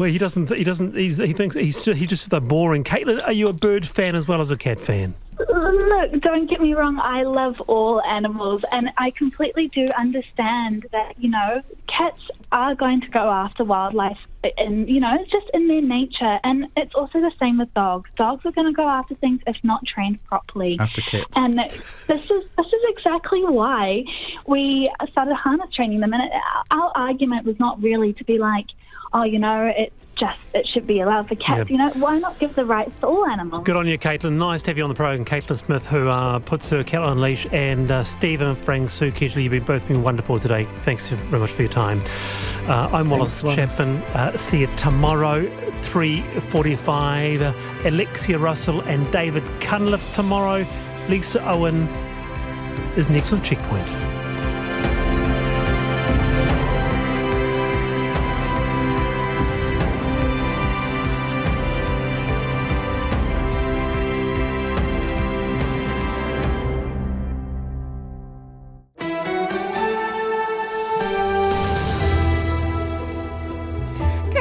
Well, he thinks he just the boring. Caitlin, are you a bird fan as well as a cat fan? Look, don't get me wrong, I love all animals, and I completely do understand that, cats are going to go after wildlife, and, it's just in their nature, and it's also the same with dogs. Dogs are going to go after things if not trained properly. After cats. And this is exactly why we started harness training them, and our argument was not really to be like, it should be allowed for cats. Yep. Why not give the rights to all animals? Good on you, Caitlin. Nice to have you on the program. Caitlin Smith, who puts her cattle on leash, and Stephen and Frank Sue Kedgley, you've both been wonderful today. Thanks very much for your time. I'm Wallace Chapman. See you tomorrow, 3:45. Alexia Russell and David Cunliffe tomorrow. Lisa Owen is next with Checkpoint.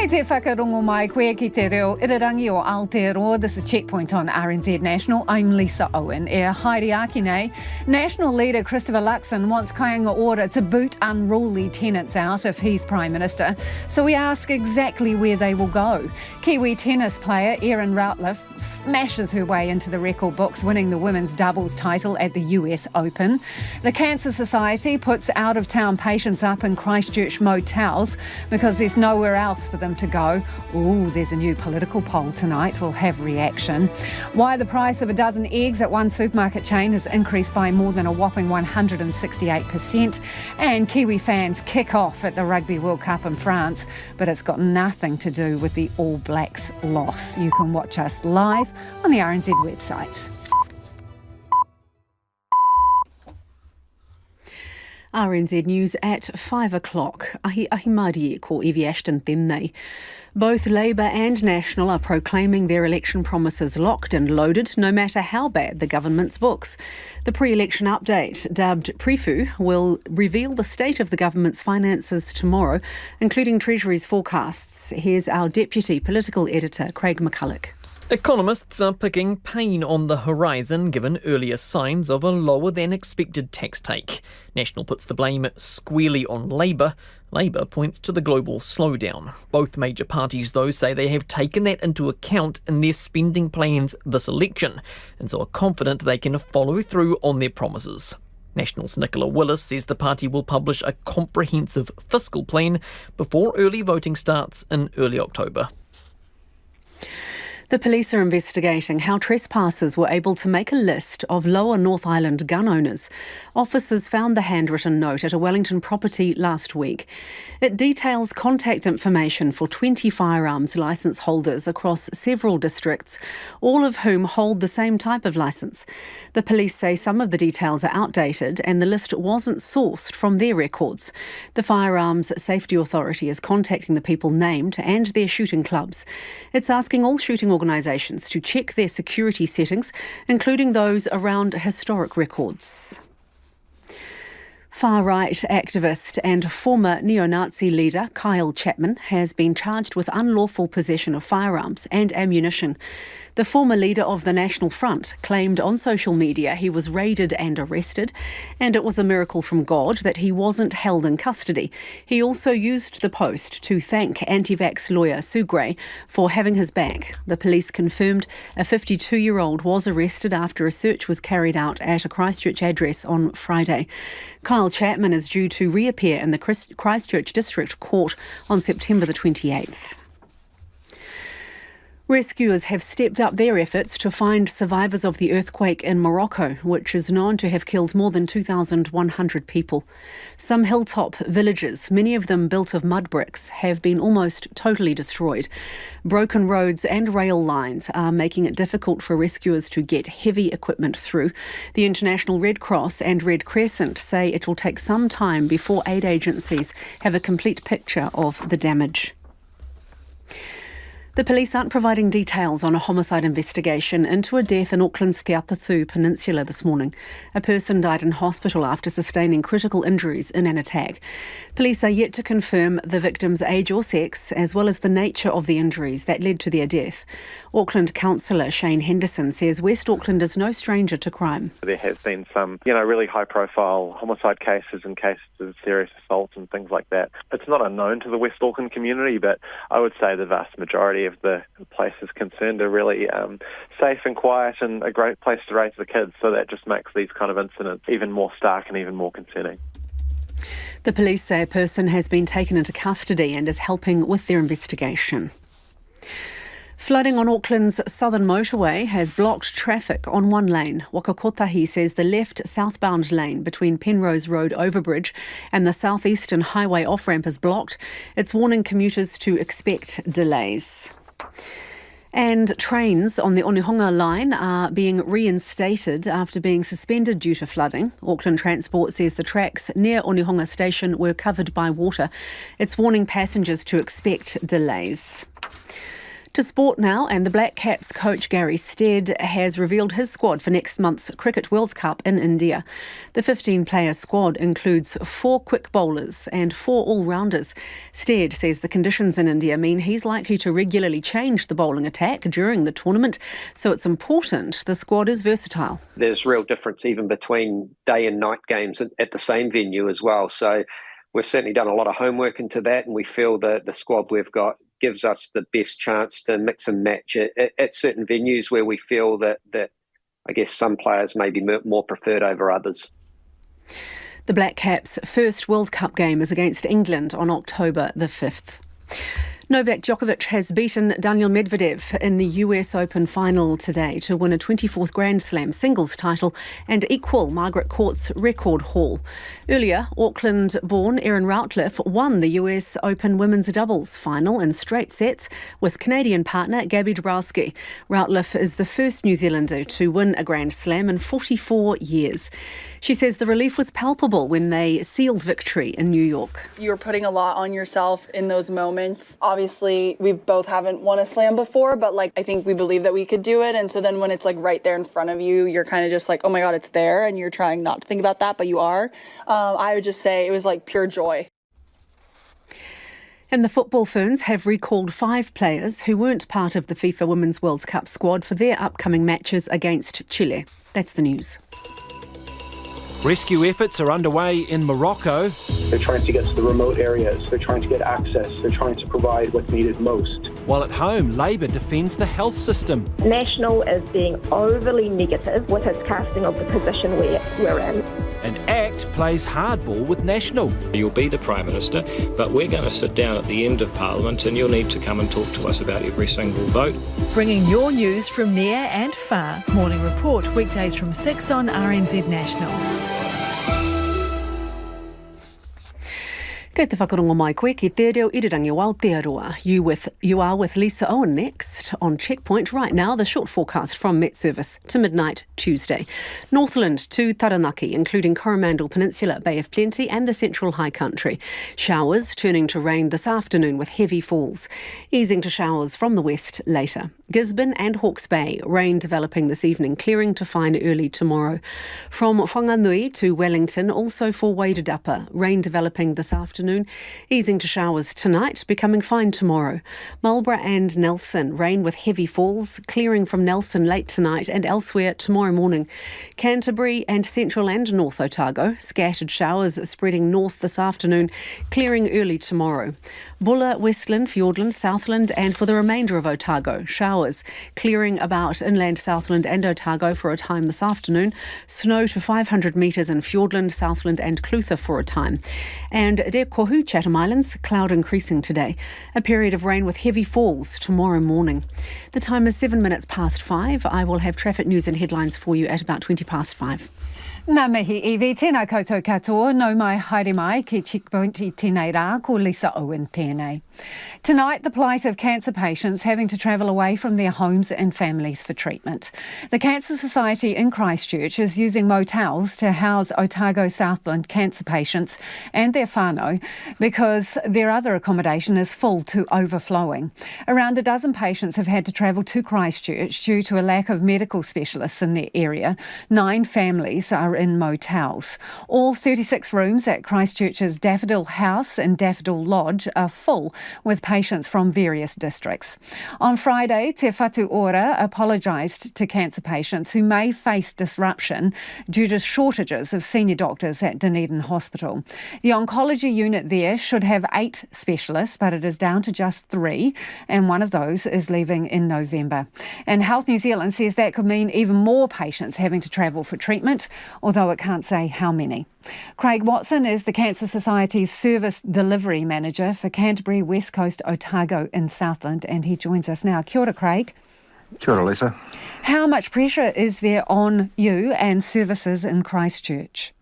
Te whakarongo mai koe ki te reo irirangi o Aotearoa. This is Checkpoint on RNZ National. I'm Lisa Owen. Haere ake nei. National leader Christopher Luxon wants Kainga Ora to boot unruly tenants out if he's Prime Minister. So we ask exactly where they will go. Kiwi tennis player Erin Routliffe smashes her way into the record books, winning the women's doubles title at the US Open. The Cancer Society puts out-of-town patients up in Christchurch motels because there's nowhere else for them to go. Ooh, there's a new political poll tonight. We'll have reaction. Why the price of a dozen eggs at one supermarket chain has increased by more than a whopping 168%. And Kiwi fans kick off at the Rugby World Cup in France, but it's got nothing to do with the All Blacks loss. You can watch us live on the RNZ website. RNZ News at 5 o'clock. Ahi Marie ko Evie Ashton tēnei. Both Labour and National are proclaiming their election promises locked and loaded, no matter how bad the government's books. The pre-election update, dubbed Prefu, will reveal the state of the government's finances tomorrow, including Treasury's forecasts. Here's our Deputy Political Editor, Craig McCulloch. Economists are picking pain on the horizon given earlier signs of a lower than expected tax take. National puts the blame squarely on Labour. Labour points to the global slowdown. Both major parties, though, say they have taken that into account in their spending plans this election, and so are confident they can follow through on their promises. National's Nicola Willis says the party will publish a comprehensive fiscal plan before early voting starts in early October. The police are investigating how trespassers were able to make a list of Lower North Island gun owners. Officers found the handwritten note at a Wellington property last week. It details contact information for 20 firearms licence holders across several districts, all of whom hold the same type of licence. The police say some of the details are outdated and the list wasn't sourced from their records. The Firearms Safety Authority is contacting the people named and their shooting clubs. It's asking all shooting organisations to check their security settings, including those around historic records. Far-right activist and former neo-Nazi leader Kyle Chapman has been charged with unlawful possession of firearms and ammunition. The former leader of the National Front claimed on social media he was raided and arrested, and it was a miracle from God that he wasn't held in custody. He also used the post to thank anti-vax lawyer Sue Gray for having his back. The police confirmed a 52-year-old was arrested after a search was carried out at a Christchurch address on Friday. Kyle Chapman is due to reappear in the Christchurch District Court on September the 28th. Rescuers have stepped up their efforts to find survivors of the earthquake in Morocco, which is known to have killed more than 2,100 people. Some hilltop villages, many of them built of mud bricks, have been almost totally destroyed. Broken roads and rail lines are making it difficult for rescuers to get heavy equipment through. The International Red Cross and Red Crescent say it will take some time before aid agencies have a complete picture of the damage. The police aren't providing details on a homicide investigation into a death in Auckland's Te Atatū Peninsula this morning. A person died in hospital after sustaining critical injuries in an attack. Police are yet to confirm the victim's age or sex, as well as the nature of the injuries that led to their death. Auckland Councillor Shane Henderson says West Auckland is no stranger to crime. There have been some, really high-profile homicide cases and cases of serious assaults and things like that. It's not unknown to the West Auckland community, but I would say the vast majority of the places concerned are really safe and quiet and a great place to raise the kids, so that just makes these kind of incidents even more stark and even more concerning. The police say a person has been taken into custody and is helping with their investigation. Flooding on Auckland's southern motorway has blocked traffic on one lane. Waka Kotahi says the left southbound lane between Penrose Road overbridge and the southeastern highway off-ramp is blocked. It's warning commuters to expect delays. And trains on the Onehunga line are being reinstated after being suspended due to flooding. Auckland Transport says the tracks near Onehunga station were covered by water. It's warning passengers to expect delays. To sport now, and the Black Caps coach Gary Stead has revealed his squad for next month's Cricket World Cup in India. The 15-player squad includes 4 quick bowlers and 4 all-rounders. Stead says the conditions in India mean he's likely to regularly change the bowling attack during the tournament, so it's important the squad is versatile. There's real difference even between day and night games at the same venue as well, so we've certainly done a lot of homework into that, and we feel that the squad we've got gives us the best chance to mix and match at certain venues where we feel that I guess some players may be more preferred over others. The Black Caps' first World Cup game is against England on October the 5th. Novak Djokovic has beaten Daniil Medvedev in the US Open final today to win a 24th Grand Slam singles title and equal Margaret Court's record haul. Earlier, Auckland-born Erin Routliffe won the US Open women's doubles final in straight sets with Canadian partner Gabby Dabrowski. Routliffe is the first New Zealander to win a Grand Slam in 44 years. She says the relief was palpable when they sealed victory in New York. You're putting a lot on yourself in those moments. Obviously, we both haven't won a slam before, but I think we believe that we could do it. And so then when it's right there in front of you, you're kind of just oh my God, it's there. And you're trying not to think about that, but you are. I would just say it was pure joy. And the football ferns have recalled 5 players who weren't part of the FIFA Women's World Cup squad for their upcoming matches against Chile. That's the news. Rescue efforts are underway in Morocco. They're trying to get to the remote areas. They're trying to get access. They're trying to provide what's needed most. While at home, Labour defends the health system. National is being overly negative with his casting of the position we're in. And ACT plays hardball with National. You'll be the Prime Minister, but we're going to sit down at the end of Parliament and you'll need to come and talk to us about every single vote. Bringing your news from near and far. Morning Report, weekdays from 6 on RNZ National. Kei te whakarongo mai koe ki te reo irirangi o Aotearoa. You are with Lisa Owen next on Checkpoint. Right now, the short forecast from Met Service to midnight Tuesday. Northland to Taranaki, including Coromandel Peninsula, Bay of Plenty and the Central High Country. Showers turning to rain this afternoon with heavy falls. Easing to showers from the west later. Gisborne and Hawke's Bay, rain developing this evening, clearing to fine early tomorrow. From Whanganui to Wellington, also for Wairarapa, rain developing this afternoon, easing to showers tonight, becoming fine tomorrow. Marlborough and Nelson, rain with heavy falls, clearing from Nelson late tonight and elsewhere tomorrow morning. Canterbury and Central and North Otago, scattered showers spreading north this afternoon, clearing early tomorrow. Bulla, Westland, Fiordland, Southland and for the remainder of Otago, showers clearing about inland Southland and Otago for a time this afternoon. Snow to 500 metres in Fiordland, Southland and Clutha for a time. And Re Kohu, Chatham Islands, cloud increasing today. A period of rain with heavy falls tomorrow morning. The time is 7 minutes past 5. I will have traffic news and headlines for you at about 20 past 5. Nā mihi iwi, tēnā koutou katoa, nau mai haere mai ki Checkpoint I tēnei rā, ko Lisa Owen tēnei. Tonight, the plight of cancer patients having to travel away from their homes and families for treatment. The Cancer Society in Christchurch is using motels to house Otago Southland cancer patients and their whānau because their other accommodation is full to overflowing. Around a dozen patients have had to travel to Christchurch due to a lack of medical specialists in their area. 9 families are in motels. All 36 rooms at Christchurch's Daffodil House and Daffodil Lodge are full with patients from various districts. On Friday, Te Whatu Ora apologised to cancer patients who may face disruption due to shortages of senior doctors at Dunedin Hospital. The oncology unit there should have 8 specialists, but it is down to just 3, and one of those is leaving in November. And Health New Zealand says that could mean even more patients having to travel for treatment, although it can't say how many. Craig Watson is the Cancer Society's Service Delivery Manager for Canterbury, West Coast, Otago and Southland, and he joins us now. Kia ora, Craig. Kia ora, Lisa. How much pressure is there on you and services in Christchurch?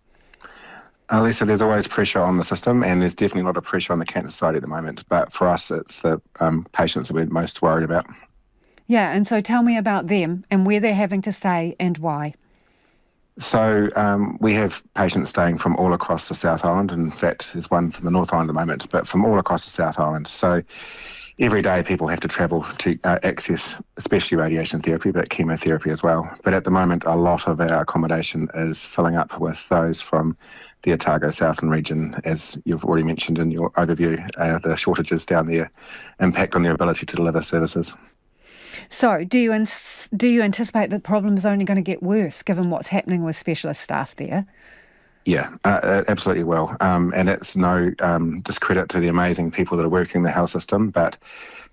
Lisa, there's always pressure on the system, and there's definitely a lot of pressure on the Cancer Society at the moment, but for us it's the patients that we're most worried about. Yeah, and so tell me about them and where they're having to stay and why. So we have patients staying from all across the South Island. In fact, there's one from the North Island at the moment, but from all across the South Island. So every day people have to travel to access especially radiation therapy, but chemotherapy as well. But at the moment, a lot of our accommodation is filling up with those from the Otago Southland region, as you've already mentioned in your overview. The shortages down there impact on their ability to deliver services. So do you anticipate that the problem is only going to get worse given what's happening with specialist staff there? Yeah, absolutely will. And it's no discredit to the amazing people that are working in the health system, but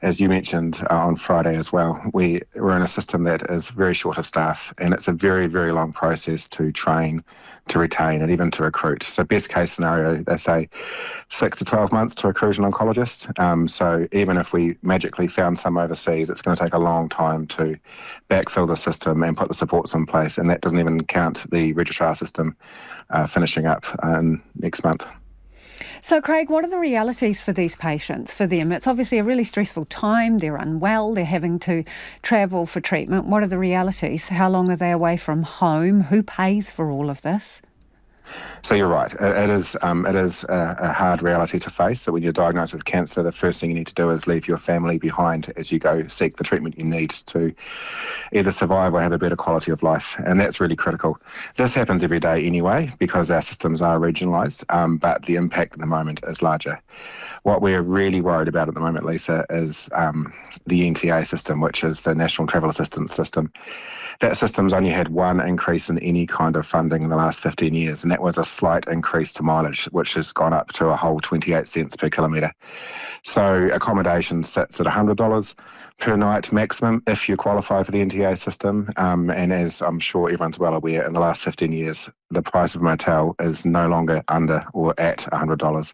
as you mentioned on Friday as well, we're in a system that is very short of staff, and it's a very, very long process to train, to retain, and even to recruit. So best case scenario, they say 6 to 12 months to recruit an oncologist. So even if we magically found some overseas, it's going to take a long time to backfill the system and put the supports in place, and that doesn't even count the registrar system finishing up next month. So, Craig, what are the realities for these patients, for them? It's obviously a really stressful time. They're unwell. They're having to travel for treatment. What are the realities? How long are they away from home? Who pays for all of this? So you're right. It is a hard reality to face. So when you're diagnosed with cancer, the first thing you need to do is leave your family behind as you go seek the treatment you need to either survive or have a better quality of life. And that's really critical. This happens every day anyway because our systems are regionalised, but the impact at the moment is larger. What we're really worried about at the moment, Lisa, is the NTA system, which is the National Travel Assistance System. That system's only had one increase in any kind of funding in the last 15 years, and that was a slight increase to mileage, which has gone up to a whole 28 cents per kilometre. So accommodation sits at $100 per night maximum if you qualify for the NTA system. And as I'm sure everyone's well aware, in the last 15 years, the price of a motel is no longer under or at $100.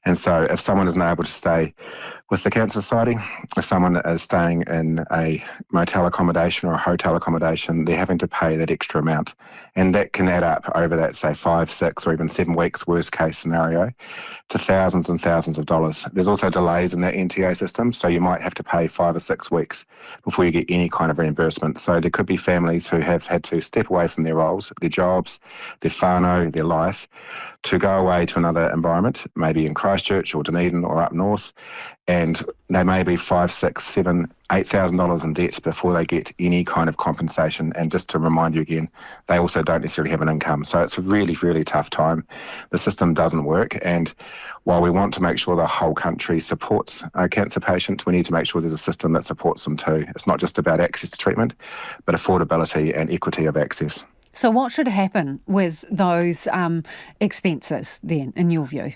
And so if someone isn't able to stay with the Cancer Society, if someone is staying in a motel accommodation or a hotel accommodation, they're having to pay that extra amount. And that can add up over that, say, 5, 6 or even 7 weeks, worst case scenario, to thousands and thousands of dollars. There's also delays in that NTA system, so you might have to pay 5 or 6 weeks before you get any kind of reimbursement. So there could be families who have had to step away from their roles, their jobs, their whānau, their life, to go away to another environment, maybe in Christchurch or Dunedin or up north, and they may be $5,000, $6,000, $7,000, $8,000 in debt before they get any kind of compensation. And just to remind you again, they also don't necessarily have an income. So it's a really, really tough time. The system doesn't work. And while we want to make sure the whole country supports a cancer patient, we need to make sure there's a system that supports them too. It's not just about access to treatment, but affordability and equity of access. So what should happen with those expenses then, in your view?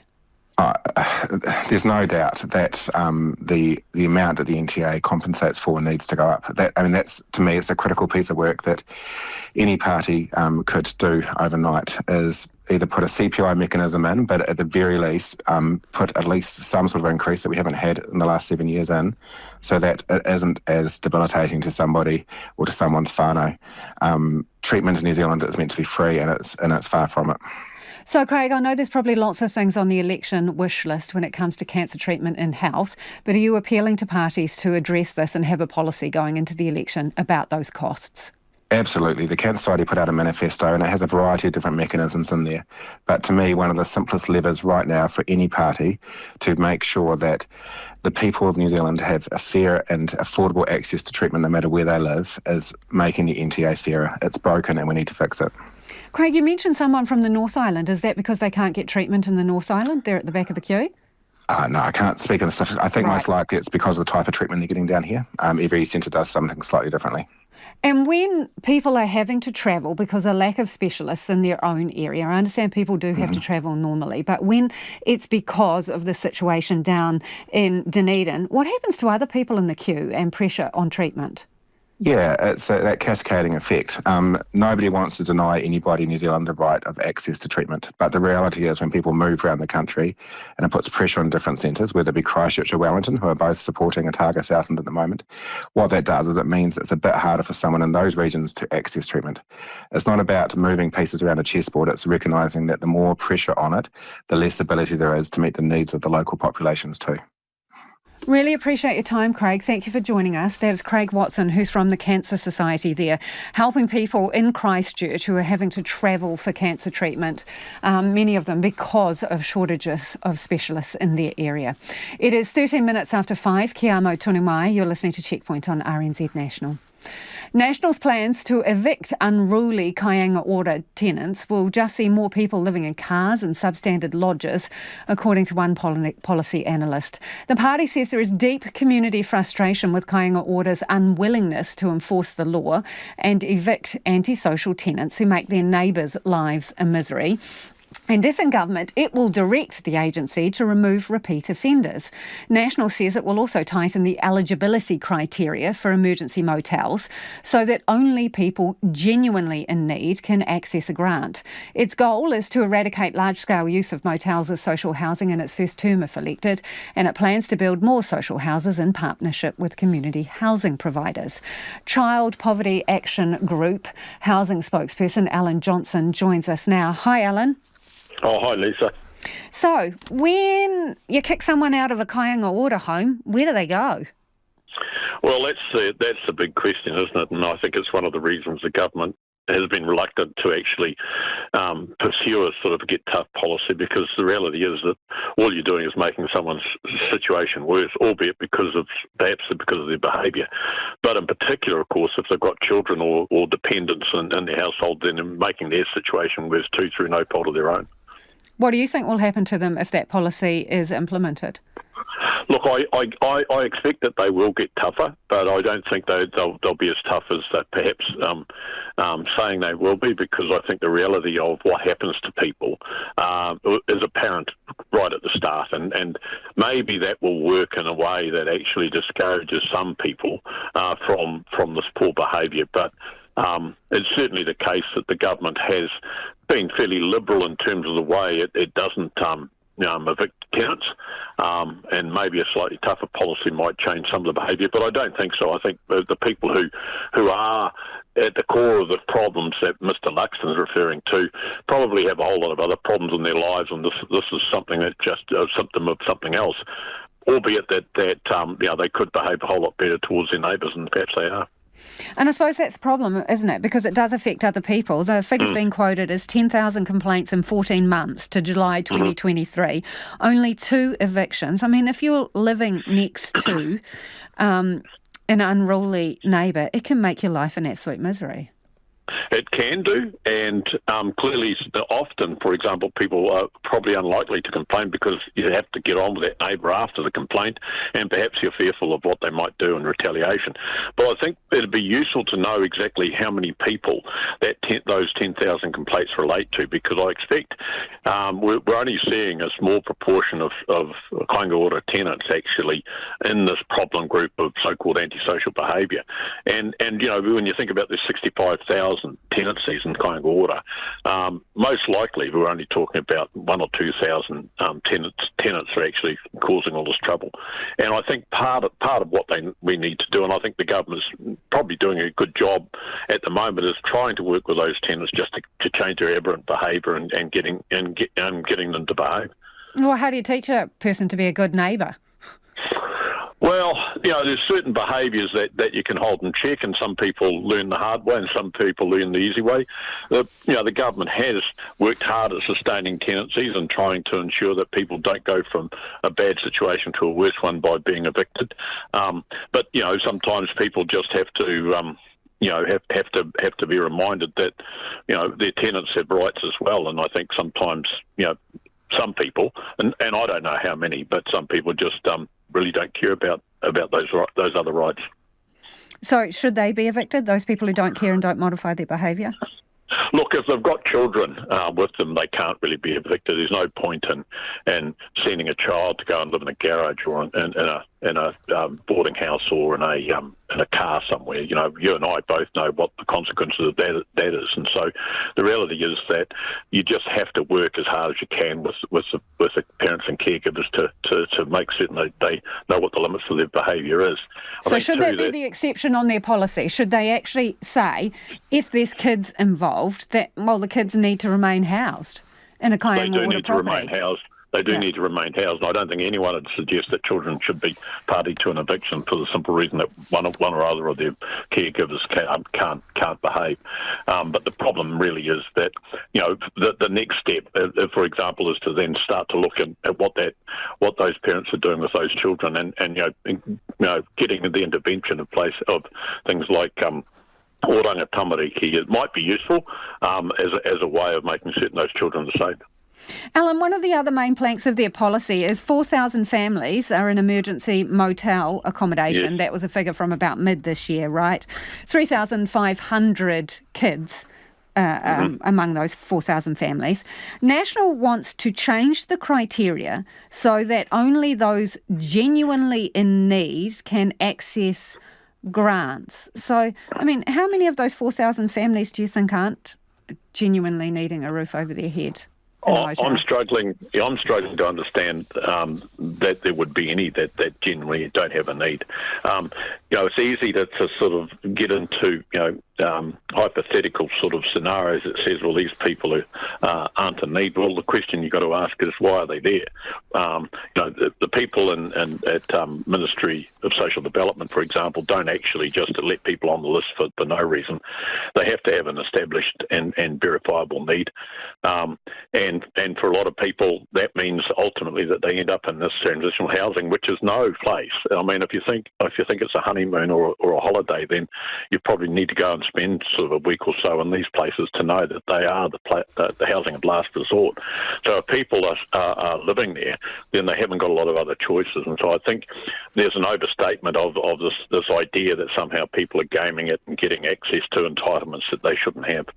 There's no doubt that the amount that the NTA compensates for needs to go up. That's, to me, it's a critical piece of work that any party could do overnight, is either put a CPI mechanism in, but at the very least put at least some sort of increase that we haven't had in the last 7 years in, so that it isn't as debilitating to somebody or to someone's whānau. Treatment in New Zealand is meant to be free, and it's far from it. So, Craig, I know there's probably lots of things on the election wish list when it comes to cancer treatment and health, but are you appealing to parties to address this and have a policy going into the election about those costs? Absolutely. The Cancer Society put out a manifesto and it has a variety of different mechanisms in there. But to me, one of the simplest levers right now for any party to make sure that the people of New Zealand have a fair and affordable access to treatment no matter where they live is making the NTA fairer. It's broken and we need to fix it. Craig, you mentioned someone from the North Island. Is that because they can't get treatment in the North Island? They're at the back of the queue? No, I can't speak on stuff. I think most likely it's because of the type of treatment they're getting down here. Every centre does something slightly differently. And when people are having to travel because of lack of specialists in their own area, I understand people do have to travel normally, but when it's because of the situation down in Dunedin, what happens to other people in the queue and pressure on treatment? Yeah, it's that cascading effect. Nobody wants to deny anybody in New Zealand the right of access to treatment, but the reality is when people move around the country and it puts pressure on different centres, whether it be Christchurch or Wellington, who are both supporting Otago Southland at the moment, what that does is it means it's a bit harder for someone in those regions to access treatment. It's not about moving pieces around a chessboard, it's recognising that the more pressure on it, the less ability there is to meet the needs of the local populations too. Really appreciate your time, Craig. Thank you for joining us. That is Craig Watson, who's from the Cancer Society there, helping people in Christchurch who are having to travel for cancer treatment, many of them because of shortages of specialists in their area. It is 13 minutes after 5. Kia amo tonu mai. You're listening to Checkpoint on RNZ National. National's plans to evict unruly Kainga Ora tenants will just see more people living in cars and substandard lodges, according to one policy analyst. The party says there is deep community frustration with Kainga Ora's unwillingness to enforce the law and evict antisocial tenants who make their neighbours' lives a misery. And if in government, it will direct the agency to remove repeat offenders. National says it will also tighten the eligibility criteria for emergency motels so that only people genuinely in need can access a grant. Its goal is to eradicate large-scale use of motels as social housing in its first term if elected, and it plans to build more social houses in partnership with community housing providers. Child Poverty Action Group housing spokesperson Alan Johnson joins us now. Hi, Alan. Oh, hi, Lisa. So, when you kick someone out of a Kainga Ora home, where do they go? Well, that's the big question, isn't it? And I think it's one of the reasons the government has been reluctant to actually pursue a sort of get tough policy, because the reality is that all you're doing is making someone's situation worse, albeit because of their behaviour. But in particular, of course, if they've got children or dependents in their household, then making their situation worse too through no fault of their own. What do you think will happen to them if that policy is implemented? Look, I expect that they will get tougher, but I don't think they'll be as tough as perhaps saying they will be, because I think the reality of what happens to people is apparent right at the start, and maybe that will work in a way that actually discourages some people from this poor behaviour. But it's certainly the case that the government has been fairly liberal in terms of the way it doesn't evict tenants, and maybe a slightly tougher policy might change some of the behaviour, but I don't think so. I think the people who are at the core of the problems that Mr. Luxton is referring to probably have a whole lot of other problems in their lives, and this is something that's just a symptom of something else, albeit that they could behave a whole lot better towards their neighbours, and perhaps they are. And I suppose that's the problem, isn't it? Because it does affect other people. The figures being quoted is 10,000 complaints in 14 months to July 2023. Only 2 evictions. I mean, if you're living next to an unruly neighbour, it can make your life an absolute misery. It can do, and clearly often, for example, people are probably unlikely to complain because you have to get on with that neighbour after the complaint, and perhaps you're fearful of what they might do in retaliation. But I think it'd be useful to know exactly how many people those 10,000 complaints relate to, because I expect we're only seeing a small proportion of Kainga Ora tenants actually in this problem group of so-called antisocial behaviour. And when you think about the 65,000 tenants tenancies in Kainga Ora, most likely we're only talking about 1,000 or 2,000 tenants are actually causing all this trouble. And I think part of what we need to do, and I think the government's probably doing a good job at the moment, is trying to work with those tenants just to change their aberrant behaviour and getting them to behave. Well, how do you teach a person to be a good neighbour? Well, there's certain behaviours that you can hold in check, and some people learn the hard way and some people learn the easy way. The government has worked hard at sustaining tenancies and trying to ensure that people don't go from a bad situation to a worse one by being evicted. But sometimes people just have to have to be reminded that their tenants have rights as well. And I think sometimes some people, and I don't know how many, but some people just really don't care about those other rights. So should they be evicted, those people who don't care and don't modify their behaviour? Look, if they've got children with them, they can't really be evicted. There's no point in sending a child to go and live in a garage or in a boarding house or in a car somewhere. You and I both know what the consequences of that is, and so the reality is that you just have to work as hard as you can with the parents and caregivers to make certain that they know what the limits of their behaviour is. So should that be the exception on their policy? Should they actually say, if there's kids involved, that the kids need to remain housed in a Kainga Ora property? They do need to remain housed. They do need to remain housed. I don't think anyone would suggest that children should be party to an eviction for the simple reason that one or other of their caregivers can't behave. But the problem really is that the next step, for example, is to then start to look at what those parents are doing with those children, and getting the intervention in place of things like oranga tamariki. It might be useful as a way of making certain those children are safe. Alan, one of the other main planks of their policy is 4,000 families are in emergency motel accommodation. Yes. That was a figure from about mid this year, right? 3,500 kids among those 4,000 families. National wants to change the criteria so that only those genuinely in need can access grants. So, how many of those 4,000 families do you think aren't genuinely needing a roof over their head? I'm struggling to understand that there would be any that genuinely don't have a need. It's easy to sort of get into hypothetical sort of scenarios that says, well, these people who aren't in need. Well, the question you've got to ask is, why are they there? The people at Ministry of Social Development, for example, don't actually just let people on the list for no reason. They have to have an established and verifiable need. And for a lot of people, that means ultimately that they end up in this transitional housing, which is no place. If you think it's a honeymoon or a holiday, then you probably need to go and spend sort of a week or so in these places to know that they are the housing of last resort. So if people are living there, then they haven't got a lot of other choices. And so I think there's an overstatement of this idea that somehow people are gaming it and getting access to entitlements that they shouldn't have.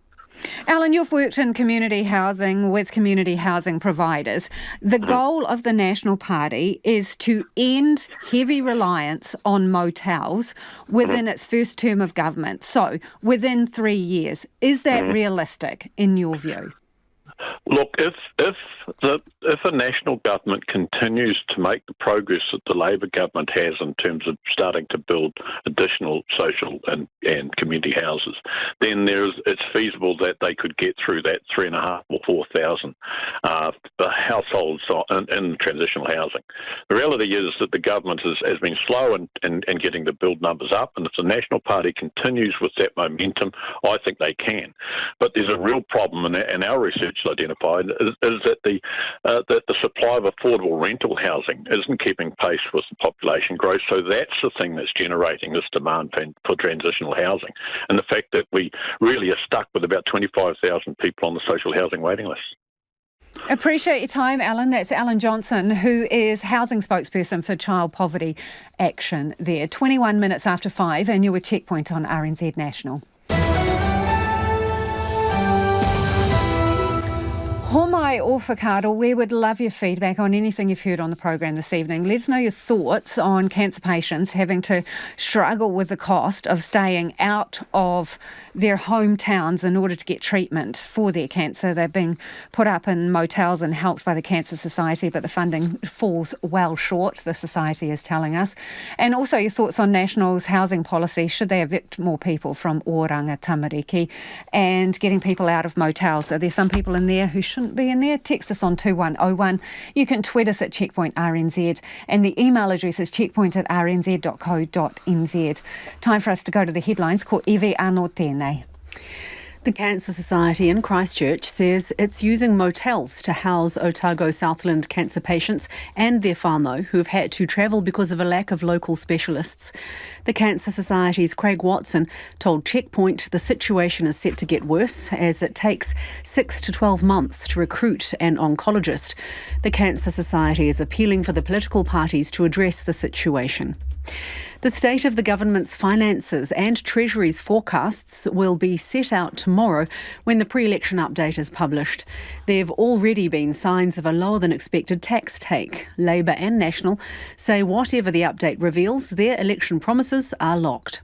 Alan, you've worked in community housing with community housing providers. The goal of the National Party is to end heavy reliance on motels within its first term of government, so within 3 years. Is that realistic in your view? Look, if the national government continues to make the progress that the Labor government has in terms of starting to build additional social and community houses, then it's feasible that they could get through that 3,500 or 4,000 households in transitional housing. The reality is that the government has been slow in getting the build numbers up, and if the National Party continues with that momentum, I think they can. But there's a real problem, and our research identified is that the supply of affordable rental housing isn't keeping pace with the population growth. So that's the thing that's generating this demand for transitional housing, and the fact that we really are stuck with about 25,000 people on the social housing waiting list. Appreciate your time, Alan. That's Alan Johnson, who is housing spokesperson for Child Poverty Action there. 21 minutes after 5, and you're with Checkpoint on RNZ National. Homai Kai Orfakadal, we would love your feedback on anything you've heard on the program this evening. Let us know your thoughts on cancer patients having to struggle with the cost of staying out of their hometowns in order to get treatment for their cancer. They're being put up in motels and helped by the Cancer Society, but the funding falls well short, the Society is telling us. And also your thoughts on National's housing policy. Should they evict more people from Oranga Tamariki and getting people out of motels? Are there some people in there who shouldn't be in there? Text us on 2101. You can tweet us at Checkpoint RNZ, and the email address is checkpoint@rnz.co.nz. Time for us to go to the headlines. Ko Iwi anō tēnei. The Cancer Society in Christchurch says it's using motels to house Otago Southland cancer patients and their whānau who've had to travel because of a lack of local specialists. The Cancer Society's Craig Watson told Checkpoint the situation is set to get worse as it takes 6 to 12 months to recruit an oncologist. The Cancer Society is appealing for the political parties to address the situation. The state of the government's finances and Treasury's forecasts will be set out tomorrow when the pre-election update is published. There have already been signs of a lower than expected tax take. Labour and National say whatever the update reveals, their election promises are locked.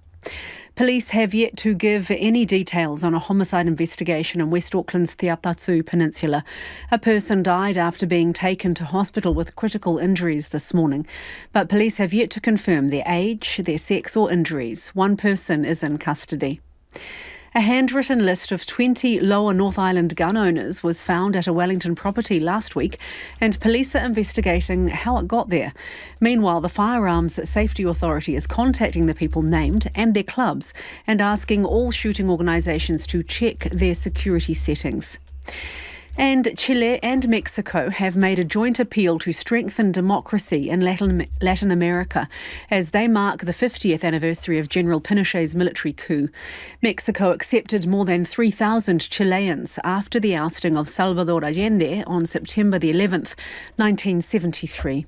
Police have yet to give any details on a homicide investigation in West Auckland's Te Apatu Peninsula. A person died after being taken to hospital with critical injuries this morning, but police have yet to confirm their age, their sex or injuries. One person is in custody. A handwritten list of 20 Lower North Island gun owners was found at a Wellington property last week, and police are investigating how it got there. Meanwhile, the Firearms Safety Authority is contacting the people named and their clubs and asking all shooting organisations to check their security settings. And Chile and Mexico have made a joint appeal to strengthen democracy in Latin America as they mark the 50th anniversary of General Pinochet's military coup. Mexico accepted more than 3,000 Chileans after the ousting of Salvador Allende on September the 11th, 1973.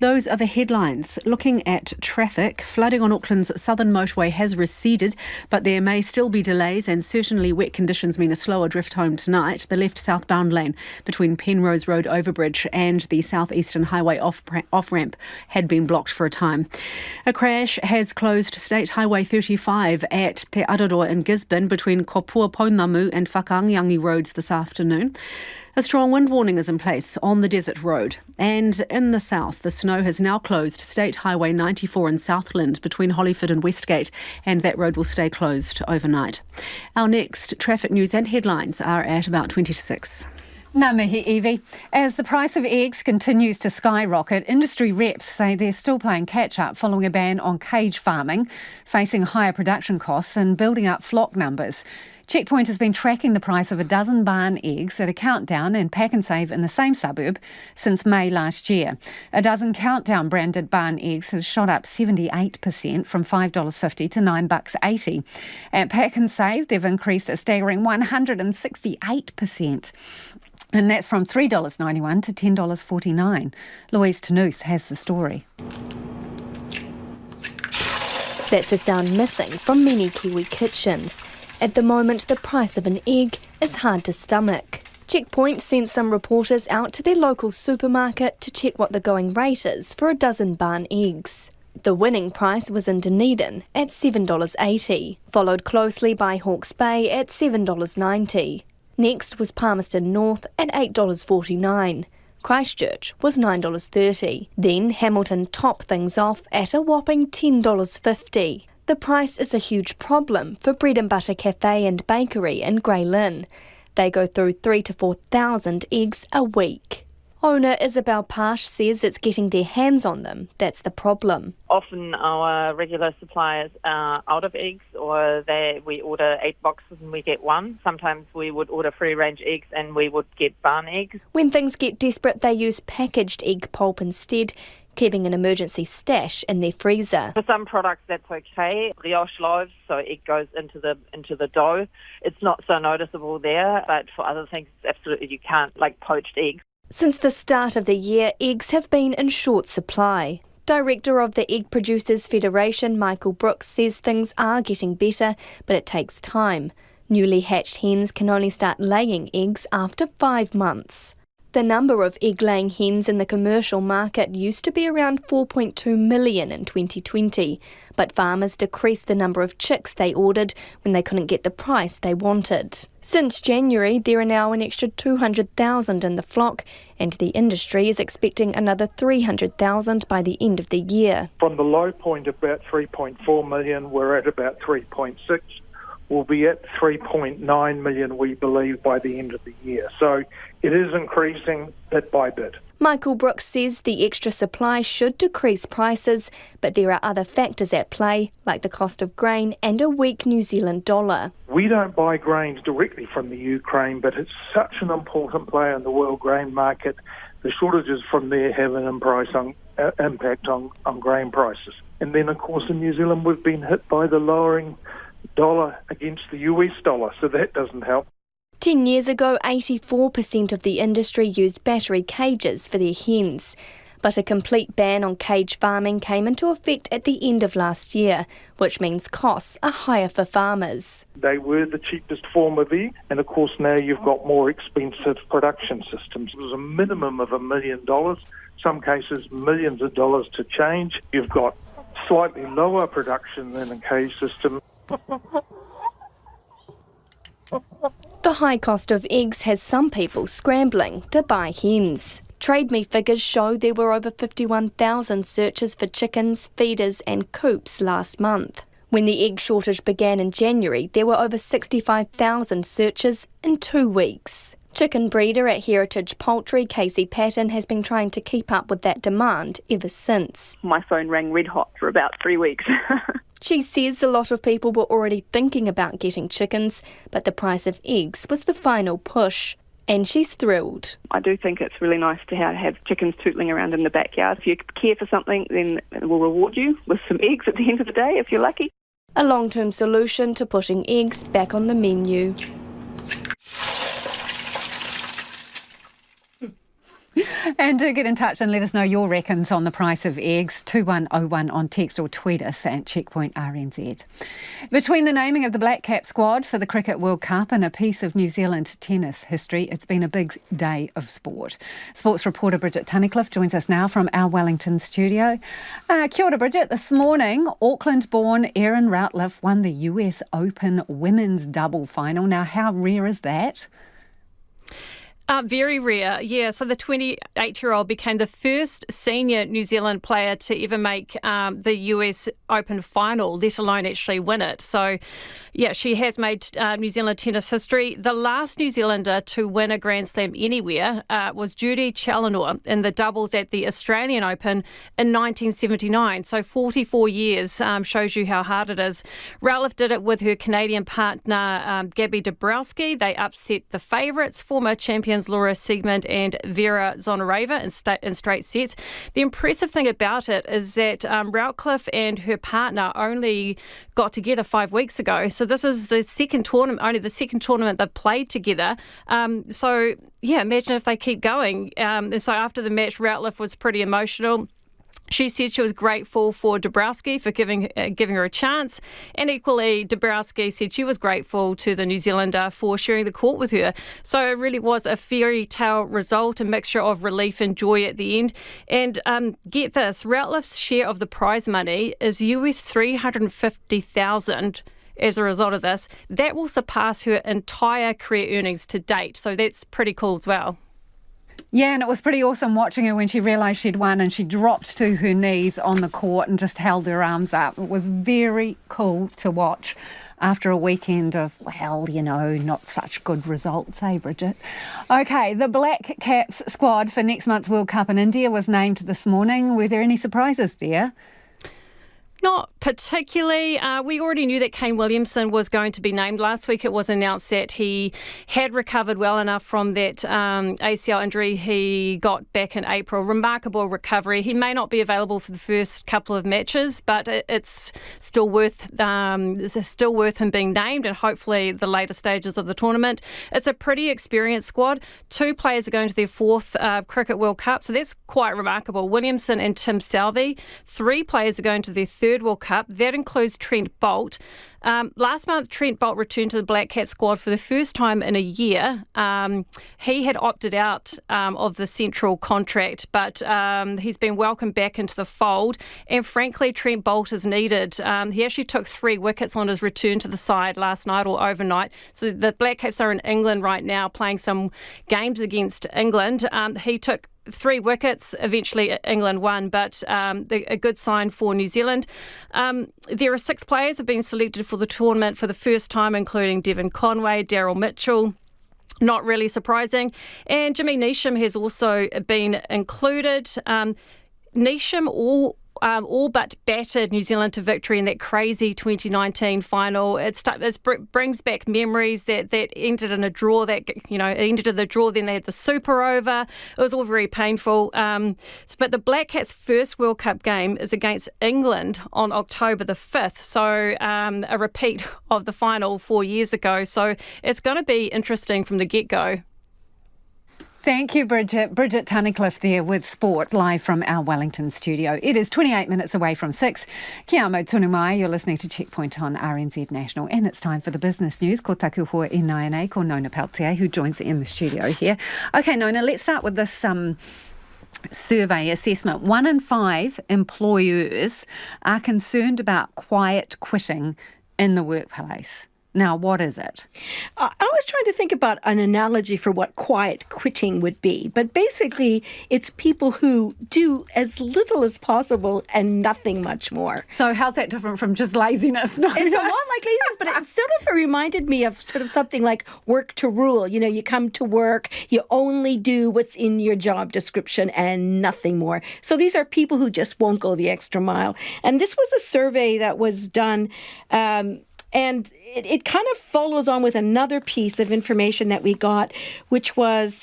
Those are the headlines. Looking at traffic, flooding on Auckland's southern motorway has receded, but there may still be delays, and certainly wet conditions mean a slower drift home tonight. The left southbound lane between Penrose Road Overbridge and the Southeastern Highway off-ramp had been blocked for a time. A crash has closed State Highway 35 at Te Araroa in Gisborne between Kopua Pounamu and Whakaangiangi roads this afternoon. A strong wind warning is in place on the Desert Road. And in the south, the snow has now closed State Highway 94 in Southland between Hollyford and Westgate, and that road will stay closed overnight. Our next traffic news and headlines are at about 20 to 6. Ngā mihi, Evie. As the price of eggs continues to skyrocket, industry reps say they're still playing catch-up following a ban on cage farming, facing higher production costs and building up flock numbers. Checkpoint has been tracking the price of a dozen barn eggs at a Countdown and Pack and Save in the same suburb since May last year. A dozen Countdown branded barn eggs have shot up 78% from $5.50 to $9.80. At Pack and Save, they've increased a staggering 168%. And that's from $3.91 to $10.49. Louise Tanuth has the story. That's a sound missing from many Kiwi kitchens. At the moment, the price of an egg is hard to stomach. Checkpoint sent some reporters out to their local supermarket to check what the going rate is for a dozen barn eggs. The winning price was in Dunedin at $7.80, followed closely by Hawke's Bay at $7.90. Next was Palmerston North at $8.49. Christchurch was $9.30. Then Hamilton topped things off at a whopping $10.50. The price is a huge problem for Bread and Butter Cafe and Bakery in Grey Lynn. They go through 3,000 to 4,000 eggs a week. Owner Isabel Pash says it's getting their hands on them that's the problem. Often our regular suppliers are out of eggs, or we order 8 boxes and we get 1. Sometimes we would order free-range eggs and we would get barn eggs. When things get desperate, they use packaged egg pulp instead, keeping an emergency stash in their freezer. For some products that's okay. Brioche loaves, so egg goes into the dough. It's not so noticeable there, but for other things, absolutely you can't, like poached eggs. Since the start of the year, eggs have been in short supply. Director of the Egg Producers Federation, Michael Brooks, says things are getting better, but it takes time. Newly hatched hens can only start laying eggs after 5 months. The number of egg-laying hens in the commercial market used to be around 4.2 million in 2020, but farmers decreased the number of chicks they ordered when they couldn't get the price they wanted. Since January, there are now an extra 200,000 in the flock, and the industry is expecting another 300,000 by the end of the year. From the low point of about 3.4 million, we're at about 3.6. We'll be at 3.9 million, we believe, by the end of the year. So it is increasing bit by bit. Michael Brooks says the extra supply should decrease prices, but there are other factors at play, like the cost of grain and a weak New Zealand dollar. We don't buy grains directly from the Ukraine, but it's such an important player in the world grain market. The shortages from there have an impact on grain prices. And then, of course, in New Zealand, we've been hit by the lowering dollar against the US dollar, so that doesn't help. 10 years ago, 84% of the industry used battery cages for their hens. But a complete ban on cage farming came into effect at the end of last year, which means costs are higher for farmers. They were the cheapest form of egg, and of course now you've got more expensive production systems. There's a minimum of $1 million, some cases millions of dollars to change. You've got slightly lower production than a cage system. The high cost of eggs has some people scrambling to buy hens. Trade Me figures show there were over 51,000 searches for chickens, feeders and coops last month. When the egg shortage began in January, there were over 65,000 searches in 2 weeks. Chicken breeder at Heritage Poultry, Casey Patton, has been trying to keep up with that demand ever since. My phone rang red hot for about 3 weeks. She says a lot of people were already thinking about getting chickens, but the price of eggs was the final push. And she's thrilled. I do think it's really nice to have chickens tootling around in the backyard. If you care for something, then it will reward you with some eggs at the end of the day, if you're lucky. A long-term solution to putting eggs back on the menu. And do get in touch and let us know your reckons on the price of eggs. 2101 on text or tweet us at Checkpoint RNZ. Between the naming of the Black Cap squad for the Cricket World Cup and a piece of New Zealand tennis history, it's been a big day of sport. Sports reporter Bridget Tunnicliffe joins us now from our Wellington studio. Kia ora, Bridget. This morning, Auckland-born Erin Routliffe won the US Open women's double final. Now, how rare is that? Very rare, yeah. So the 28-year-old became the first senior New Zealand player to ever make the US Open final, let alone actually win it. So, yeah, she has made New Zealand tennis history. The last New Zealander to win a Grand Slam anywhere was Judy Challenor in the doubles at the Australian Open in 1979. So 44 years shows you how hard it is. Routliffe did it with her Canadian partner, Gabby Dabrowski. They upset the favourites, former champions Laura Siegmund and Vera Zvonareva in straight sets. The impressive thing about it is that Routliffe and her partner only got together 5 weeks ago. So this is the second tournament they've played together. So, yeah, imagine if they keep going. And so after the match, Routliffe was pretty emotional. She said she was grateful for Dabrowski for giving her a chance, and equally Dabrowski said she was grateful to the New Zealander for sharing the court with her. So it really was a fairy tale result, a mixture of relief and joy at the end. And get this, Routliffe's share of the prize money is US $350,000. As a result of this, that will surpass her entire career earnings to date. So that's pretty cool as well. Yeah, and it was pretty awesome watching her when she realised she'd won and she dropped to her knees on the court and just held her arms up. It was very cool to watch after a weekend of, well, you know, not such good results, eh, Bridget? OK, the Black Caps squad for next month's World Cup in India was named this morning. Were there any surprises there? Not particularly. We already knew that Kane Williamson was going to be named. Last week it was announced that he had recovered well enough from that ACL injury he got back in April. Remarkable recovery. He may not be available for the first couple of matches, but it's still worth him being named, and hopefully the later stages of the tournament. It's a pretty experienced squad. 2 players are going to their 4th Cricket World Cup, so that's quite remarkable. Williamson and Tim Southey. 3 players are going to their 3rd third World Cup. That includes Trent Boult. Last month, Trent Boult returned to the Black Cap squad for the first time in a year. He had opted out of the central contract, but he's been welcomed back into the fold. And frankly, Trent Boult is needed. He actually took 3 wickets on his return to the side last night or overnight. So the Black Caps are in England right now playing some games against England. He took 3 wickets. Eventually England won, but a good sign for New Zealand. There are 6 players have been selected for the tournament for the first time, including Devon Conway, Daryl Mitchell. Not really surprising. And Jimmy Neesham has also been included. Neesham all but battered New Zealand to victory in that crazy 2019 final. It brings back memories that ended in a draw. Ended in the draw. Then they had the Super over. It was all very painful. But the Black Cats' first World Cup game is against England on October the 5th. So a repeat of the final 4 years ago. So it's going to be interesting from the get-go. Thank you, Bridget. Bridget Tunnicliffe there with sport, live from our Wellington studio. It is 28 minutes away from 6. Kia amo tonu mai, you're listening to Checkpoint on RNZ National, and it's time for the business news. Ko taku hoa e Nai ko Nona Peltier, who joins in the studio here. Okay, Nona, let's start with this survey assessment. 1 in 5 employers are concerned about quiet quitting in the workplace. Now, what is it? I was trying to think about an analogy for what quiet quitting would be. But basically, it's people who do as little as possible and nothing much more. So how's that different from just laziness? No, it's a lot like laziness, but it sort of reminded me of sort of something like work to rule. You know, you come to work, you only do what's in your job description and nothing more. So these are people who just won't go the extra mile. And this was a survey that was done and it kind of follows on with another piece of information that we got, which was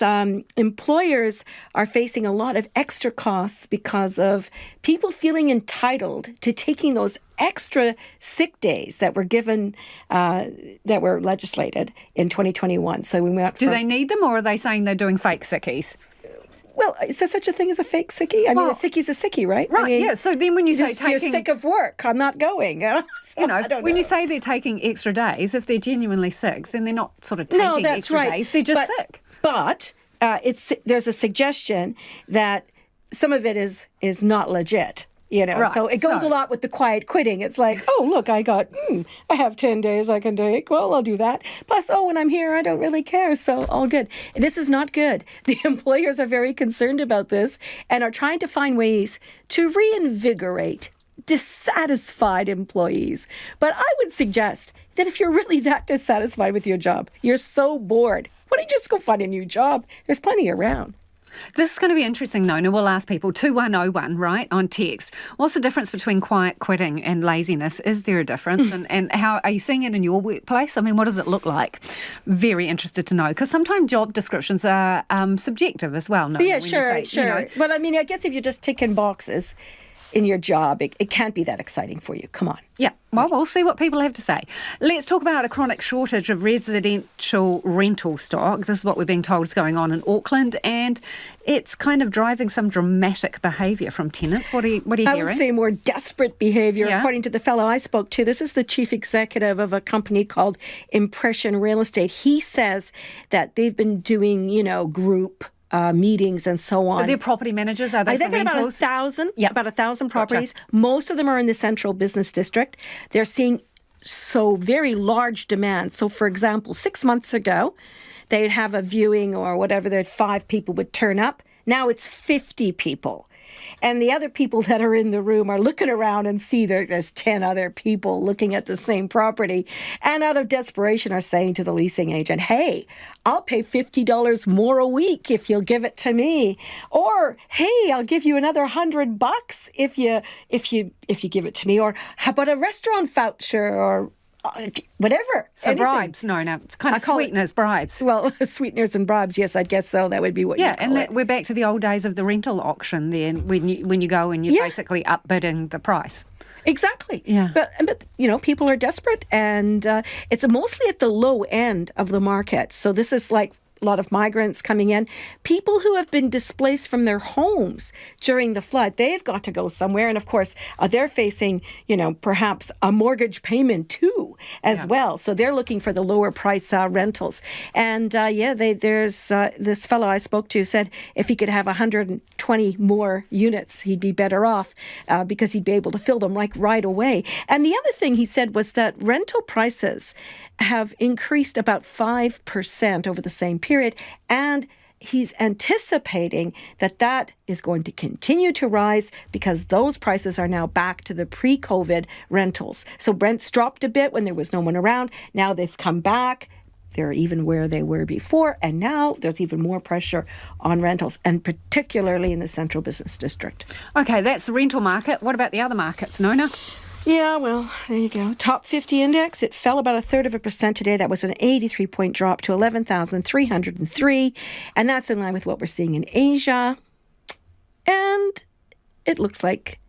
employers are facing a lot of extra costs because of people feeling entitled to taking those extra sick days that were given, that were legislated in 2021. So we went. Do they need them, or are they saying they're doing fake sickies? Well, is there such a thing as a fake sickie? I mean, a sickie's a sickie, right? Right, I mean, yeah. So then when you say you're sick of work, I'm not going. When you say they're taking extra days, if they're genuinely sick, then they're not sort of taking extra days. They're just sick. But there's a suggestion that some of it is not legit. You know, right, so it goes a lot with the quiet quitting. It's like, oh, look, I have 10 days I can take. Well, I'll do that. Plus, when I'm here, I don't really care. So all good. This is not good. The employers are very concerned about this and are trying to find ways to reinvigorate dissatisfied employees. But I would suggest that if you're really that dissatisfied with your job, you're so bored, why don't you just go find a new job? There's plenty around. This is going to be interesting, Nona. We'll ask people 2101, right, on text. What's the difference between quiet quitting and laziness? Is there a difference? And how are you seeing it in your workplace? I mean, what does it look like? Very interested to know, because sometimes job descriptions are subjective as well. Nona, yeah, sure. Well, I mean, I guess if you're just ticking boxes in your job, it can't be that exciting for you. Come on. Yeah, well, we'll see what people have to say. Let's talk about a chronic shortage of residential rental stock. This is what we're being told is going on in Auckland, and it's kind of driving some dramatic behaviour from tenants. What are you hearing? I would say more desperate behaviour, according to the fellow I spoke to. This is the chief executive of a company called Impression Real Estate. He says that they've been doing, group meetings and so on. So they're property managers, are they? I think about 1,000. Yeah, about 1,000 properties. Gotcha. Most of them are in the central business district. They're seeing very large demand. So, for example, 6 months ago, they'd have a viewing or whatever. There 5 people would turn up. Now it's 50 people. And the other people that are in the room are looking around and see there's 10 other people looking at the same property. And out of desperation are saying to the leasing agent, hey, I'll pay $50 more a week if you'll give it to me. Or, hey, I'll give you another $100 if you give it to me. Or how about a restaurant voucher or whatever. So anything. Bribes, no, it's kind of sweeteners, bribes. Well, sweeteners and bribes, yes, I guess so. That would be what you call it. We're back to the old days of the rental auction there, when you go and you're basically upbidding the price. Exactly. Yeah. But people are desperate, and it's mostly at the low end of the market. So this is like a lot of migrants coming in. People who have been displaced from their homes during the flood, they've got to go somewhere. And of course, they're facing, perhaps a mortgage payment too, as well. So they're looking for the lower price rentals. And there's this fellow I spoke to said if he could have 120 more units, he'd be better off because he'd be able to fill them right away. And the other thing he said was that rental prices have increased about 5% over the same period, and he's anticipating that is going to continue to rise because those prices are now back to the pre-COVID rentals. So rents dropped a bit when there was no one around. Now they've come back. They're even where they were before, and now there's even more pressure on rentals, and particularly in the central business district. Okay, that's the rental market. What about the other markets, Nona? Yeah, well, there you go. Top 50 index, it fell about 0.33% today. That was an 83-point drop to 11,303, and that's in line with what we're seeing in Asia. And it looks like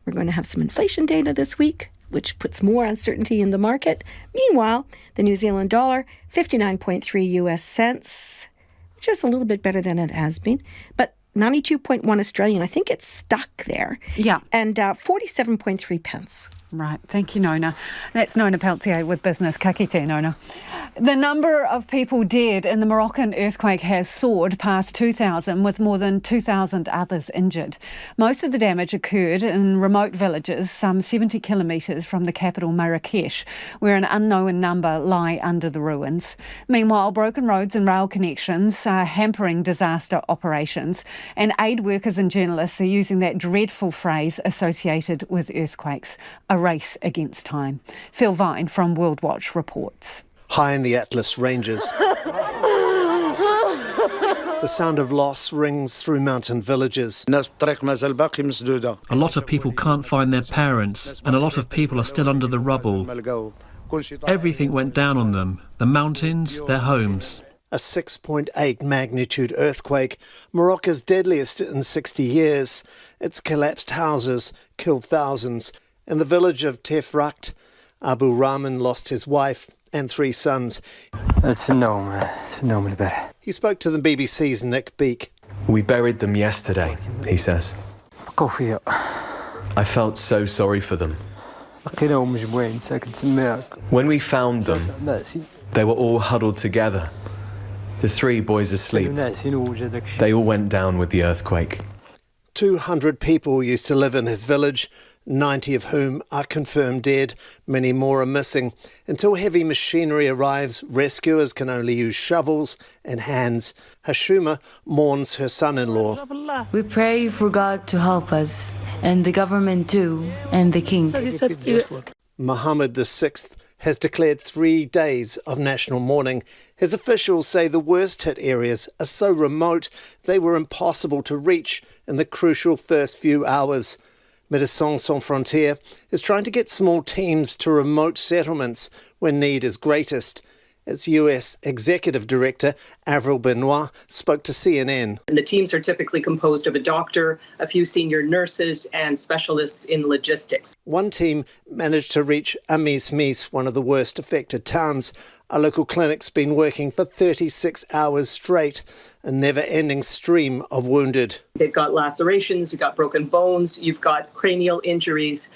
we're going to have some inflation data this week, which puts more uncertainty in the market. Meanwhile, the New Zealand dollar, 59.3 US cents, which is a little bit better than it has been, but 92.1 Australian. I think it's stuck there. Yeah. And 47.3 pence. Right. Thank you, Nona. That's Nona Peltier with Business. Ka kite, Nona. The number of people dead in the Moroccan earthquake has soared past 2,000, with more than 2,000 others injured. Most of the damage occurred in remote villages some 70 kilometres from the capital Marrakesh, where an unknown number lie under the ruins. Meanwhile, broken roads and rail connections are hampering disaster operations, and aid workers and journalists are using that dreadful phrase associated with earthquakes, a race against time. Phil Vine from World Watch reports. High in the Atlas Ranges, the sound of loss rings through mountain villages. A lot of people can't find their parents, and a lot of people are still under the rubble. Everything went down on them, the mountains, their homes. A 6.8 magnitude earthquake, Morocco's deadliest in 60 years. It's collapsed houses, killed thousands. In the village of Tefrakt, Abu Rahman lost his wife and 3 sons. He spoke to the BBC's Nick Beak. We buried them yesterday, he says. I felt so sorry for them. When we found them, they were all huddled together. The 3 boys asleep. They all went down with the earthquake. 200 people used to live in his village, 90 of whom are confirmed dead. Many more are missing. Until heavy machinery arrives, rescuers can only use shovels and hands. Hashuma mourns her son-in-law. We pray for God to help us, and the government too, and the king. Mohammed VI has declared 3 days of national mourning. His officials say the worst-hit areas are so remote they were impossible to reach in the crucial first few hours. Médecins Sans Frontières is trying to get small teams to remote settlements when need is greatest. Its US Executive Director, Avril Benoit, spoke to CNN. The teams are typically composed of a doctor, a few senior nurses, and specialists in logistics. One team managed to reach Amis Mis, one of the worst affected towns. A local clinic's been working for 36 hours straight, a never-ending stream of wounded. They've got lacerations, you've got broken bones, you've got cranial injuries.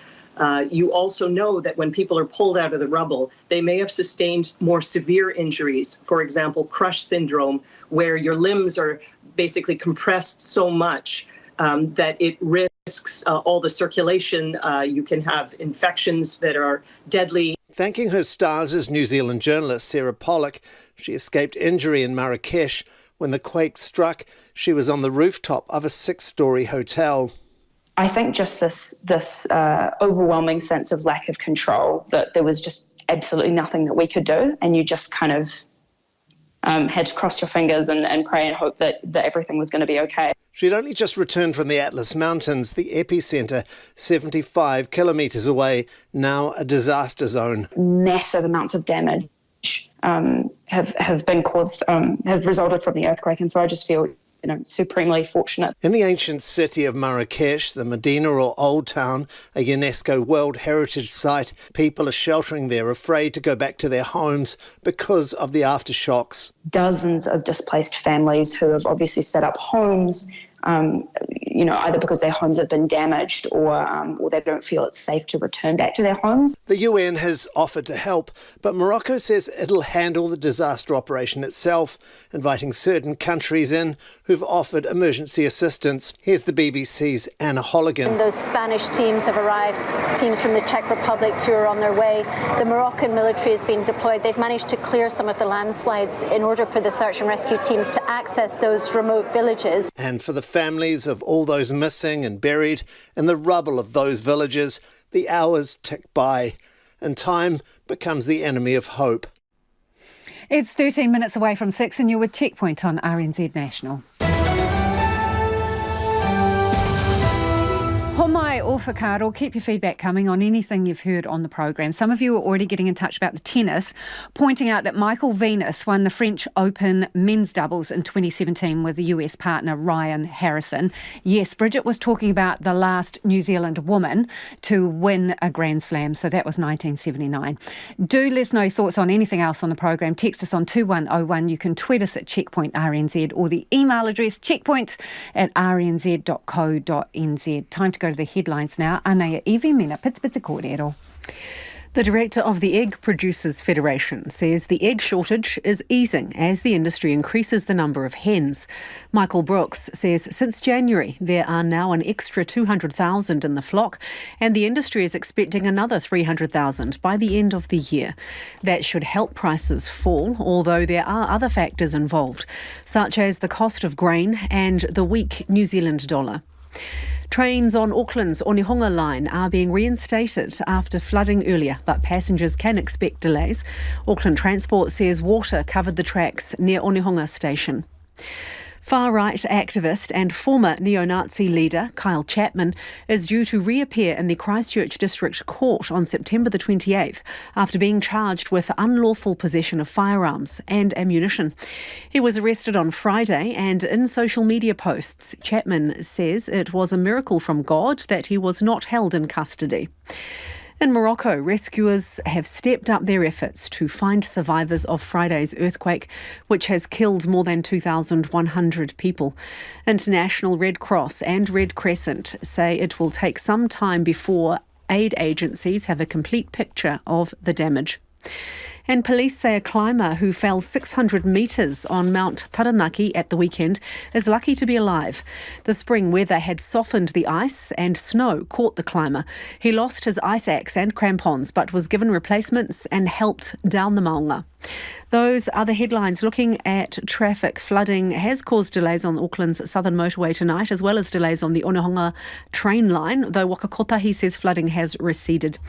You also know that when people are pulled out of the rubble, they may have sustained more severe injuries. For example, crush syndrome, where your limbs are basically compressed so much that it risks all the circulation. You can have infections that are deadly. Thanking her stars as New Zealand journalist Sarah Pollock, she escaped injury in Marrakesh. When the quake struck, she was on the rooftop of a 6-story hotel. I think just this overwhelming sense of lack of control, that there was just absolutely nothing that we could do, and you just kind of had to cross your fingers and pray and hope that everything was going to be okay. She'd only just returned from the Atlas Mountains, the epicentre, 75 kilometres away, now a disaster zone. Massive amounts of damage have been caused, have resulted from the earthquake, and so I just feel supremely fortunate. In the ancient city of Marrakesh, the Medina or Old Town, a UNESCO World Heritage Site, people are sheltering there, afraid to go back to their homes because of the aftershocks. Dozens of displaced families who have obviously set up homes, either because their homes have been damaged or they don't feel it's safe to return back to their homes. The UN has offered to help, but Morocco says it'll handle the disaster operation itself, inviting certain countries in who've offered emergency assistance. Here's the BBC's Anna Holligan. Those Spanish teams have arrived, teams from the Czech Republic too are on their way. The Moroccan military has been deployed. They've managed to clear some of the landslides in order for the search and rescue teams to access those remote villages. And for the families of all those missing and buried in the rubble of those villages, the hours tick by and time becomes the enemy of hope. It's 13 minutes away from 6 and you're with Checkpoint on RNZ National. Homai o whakaaro, keep your feedback coming on anything you've heard on the programme. Some of you are already getting in touch about the tennis, pointing out that Michael Venus won the French Open men's doubles in 2017 with the US partner Ryan Harrison. Yes, Bridget was talking about the last New Zealand woman to win a Grand Slam, so that was 1979. Do let us know your thoughts on anything else on the programme. Text us on 2101. You can tweet us at Checkpoint RNZ or the email address checkpoint@rnz.co.nz. Time to go to the headlines now. Anea Iwi Mina, Pita Kōrero. The director of the Egg Producers Federation says the egg shortage is easing as the industry increases the number of hens. Michael Brooks says since January there are now an extra 200,000 in the flock and the industry is expecting another 300,000 by the end of the year. That should help prices fall, although there are other factors involved, such as the cost of grain and the weak New Zealand dollar. Trains on Auckland's Onehunga line are being reinstated after flooding earlier, but passengers can expect delays. Auckland Transport says water covered the tracks near Onehunga station. Far-right activist and former neo-Nazi leader Kyle Chapman is due to reappear in the Christchurch District Court on September the 28th after being charged with unlawful possession of firearms and ammunition. He was arrested on Friday and in social media posts, Chapman says it was a miracle from God that he was not held in custody. In Morocco, rescuers have stepped up their efforts to find survivors of Friday's earthquake, which has killed more than 2,100 people. International Red Cross and Red Crescent say it will take some time before aid agencies have a complete picture of the damage. And police say a climber who fell 600 metres on Mount Taranaki at the weekend is lucky to be alive. The spring weather had softened the ice and snow caught the climber. He lost his ice axe and crampons but was given replacements and helped down the maunga. Those are the headlines. Looking at traffic, flooding has caused delays on Auckland's southern motorway tonight, as well as delays on the Onehunga train line, though Waka Kotahi says flooding has receded.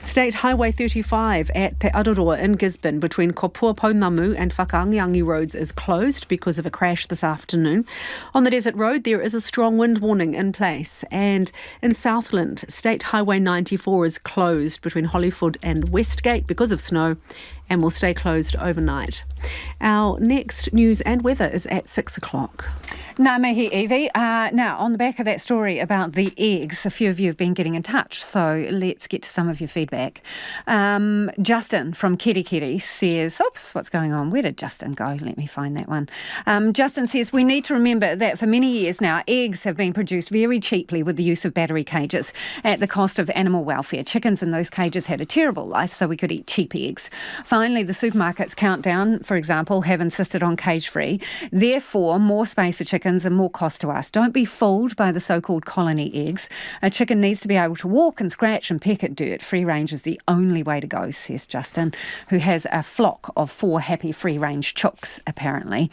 State Highway 35 at Te Aroa in Gisborne between Kopua Pounamu and Whakaangiangi roads is closed because of a crash this afternoon. On the Desert Road, there is a strong wind warning in place. And in Southland, State Highway 94 is closed between Hollywood and Westgate because of snow and will stay closed overnight. Our next news and weather is at 6 o'clock. Ngā mihi, Evie. Now, on the back of that story about the eggs, a few of you have been getting in touch, so let's get to some of your feedback. Justin from Kirikiri says, oops, what's going on? Where did Justin go? Let me find that one. Justin says, we need to remember that for many years now, eggs have been produced very cheaply with the use of battery cages at the cost of animal welfare. Chickens in those cages had a terrible life, so we could eat cheap eggs. Finally, the supermarkets Countdown, for example, have insisted on cage-free. Therefore, more space for chickens and more cost to us. Don't be fooled by the so-called colony eggs. A chicken needs to be able to walk and scratch and peck at dirt. Free range is the only way to go, says Justin, who has a flock of 4 happy free-range chooks, apparently.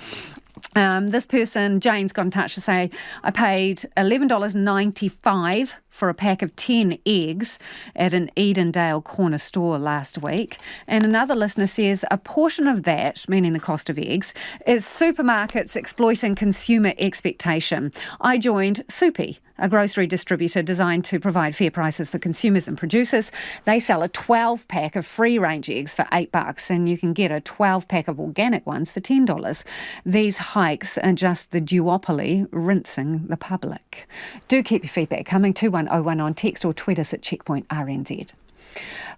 This person, Jane's got in touch to say, I paid $11.95 for a pack of 10 eggs at an Edendale corner store last week. And another listener says a portion of that, meaning the cost of eggs, is supermarkets exploiting consumer expectation. I joined Soupy, a grocery distributor designed to provide fair prices for consumers and producers. They sell a 12-pack of free-range eggs for $8, and you can get a 12-pack of organic ones for $10. These hikes are just the duopoly rinsing the public. Do keep your feedback coming, 21001 on text or tweet us at Checkpoint RNZ.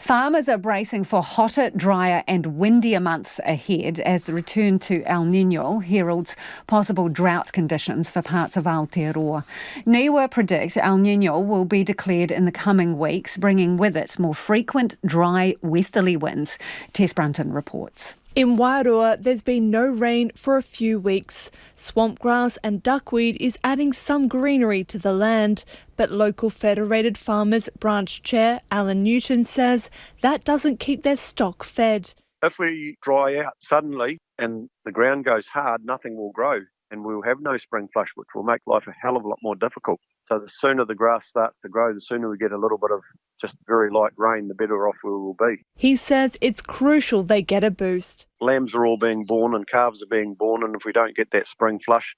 Farmers are bracing for hotter, drier and windier months ahead as the return to El Niño heralds possible drought conditions for parts of Aotearoa. NIWA predicts El Niño will be declared in the coming weeks, bringing with it more frequent, dry, westerly winds. Tess Brunton reports. In Wairoa, there's been no rain for a few weeks. Swamp grass and duckweed is adding some greenery to the land, but local Federated Farmers branch chair Alan Newton says that doesn't keep their stock fed. If we dry out suddenly and the ground goes hard, nothing will grow and we'll have no spring flush, which will make life a hell of a lot more difficult. So the sooner the grass starts to grow, the sooner we get a little bit of just very light rain, the better off we will be. He says it's crucial they get a boost. Lambs are all being born and calves are being born, and if we don't get that spring flush,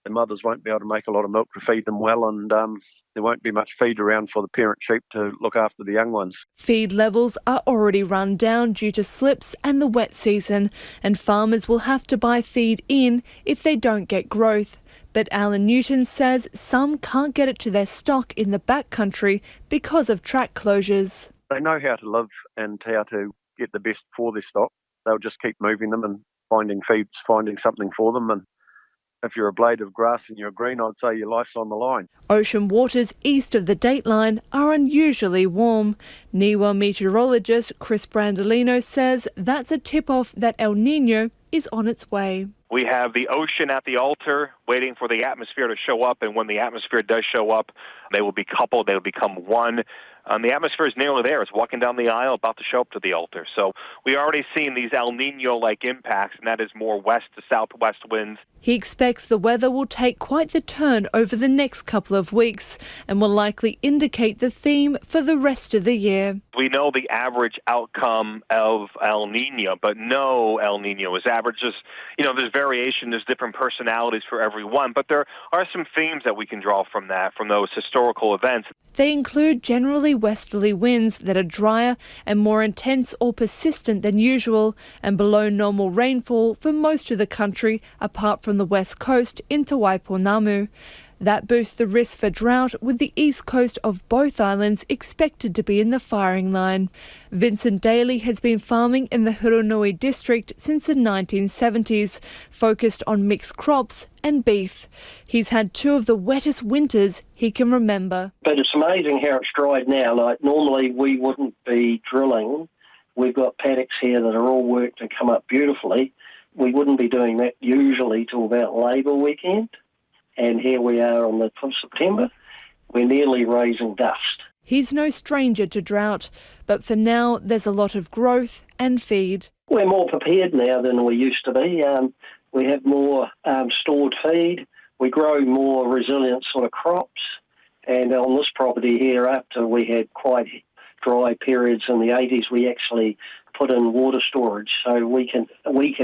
the mothers won't be able to make a lot of milk to feed them well, and there won't be much feed around for the parent sheep to look after the young ones. Feed levels are already run down due to slips and the wet season, and farmers will have to buy feed in if they don't get growth. But Alan Newton says some can't get it to their stock in the backcountry because of track closures. They know how to live and how to get the best for their stock. They'll just keep moving them and finding feeds, finding something for them. And if you're a blade of grass and you're green, I'd say your life's on the line. Ocean waters east of the dateline are unusually warm. NIWA meteorologist Chris Brandolino says that's a tip-off that El Niño is on its way. We have the ocean at the altar waiting for the atmosphere to show up, and when the atmosphere does show up, they will be coupled, they will become one. The atmosphere is nearly there. It's walking down the aisle, about to show up to the altar. So we already seen these El Niño-like impacts, and that is more west to southwest winds. He expects the weather will take quite the turn over the next couple of weeks and will likely indicate the theme for the rest of the year. We know the average outcome of El Niño, but no El Niño is average. There's variation, there's different personalities for everyone, but there are some themes that we can draw from that, from those historical events. They include generally westerly winds that are drier and more intense or persistent than usual, and below normal rainfall for most of the country apart from the west coast into Waiponamu. That boosts the risk for drought, with the east coast of both islands expected to be in the firing line. Vincent Daly has been farming in the Hurunui district since the 1970s, focused on mixed crops and beef. He's had two of the wettest winters he can remember. But it's amazing how it's dried now. Like normally we wouldn't be drilling. We've got paddocks here that are all worked and come up beautifully. We wouldn't be doing that usually till about Labour weekend. And here we are on the 5th of September. We're nearly raising dust. He's no stranger to drought, but for now there's a lot of growth and feed. We're more prepared now than we used to be. We have more stored feed. We grow more resilient sort of crops. And on this property here, after we had quite dry periods in the 80s, we actually put in water storage, so we can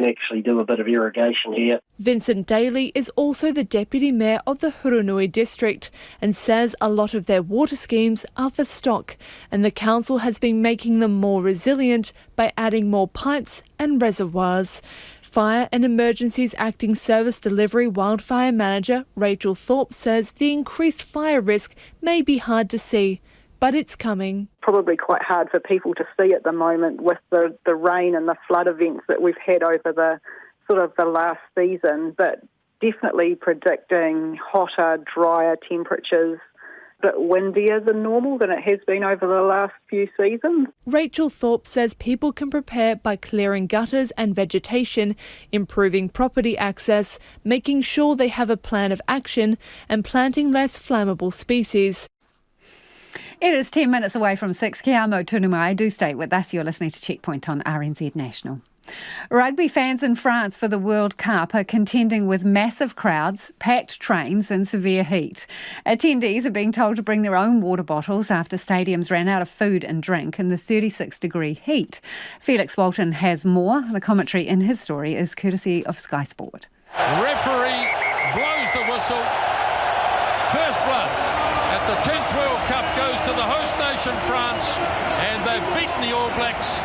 actually do a bit of irrigation here. Vincent Daly is also the Deputy Mayor of the Hurunui district and says a lot of their water schemes are for stock, and the council has been making them more resilient by adding more pipes and reservoirs. Fire and Emergencies Acting Service Delivery Wildfire Manager Rachel Thorpe says the increased fire risk may be hard to see, but it's coming. Probably quite hard for people to see at the moment with the rain and the flood events that we've had over the last season, but definitely predicting hotter, drier temperatures, a bit windier than normal than it has been over the last few seasons. Rachel Thorpe says people can prepare by clearing gutters and vegetation, improving property access, making sure they have a plan of action, and planting less flammable species. It is 10 minutes away from 6. Kia amo tunu mai. Do stay with us. You're listening to Checkpoint on RNZ National. Rugby fans in France for the World Cup are contending with massive crowds, packed trains and severe heat. Attendees are being told to bring their own water bottles after stadiums ran out of food and drink in the 36-degree heat. Felix Walton has more. The commentary in his story is courtesy of Sky Sport. Referee blows the whistle. First blood at the 10th World Cup goes to the host nation France, and they've beaten the All Blacks.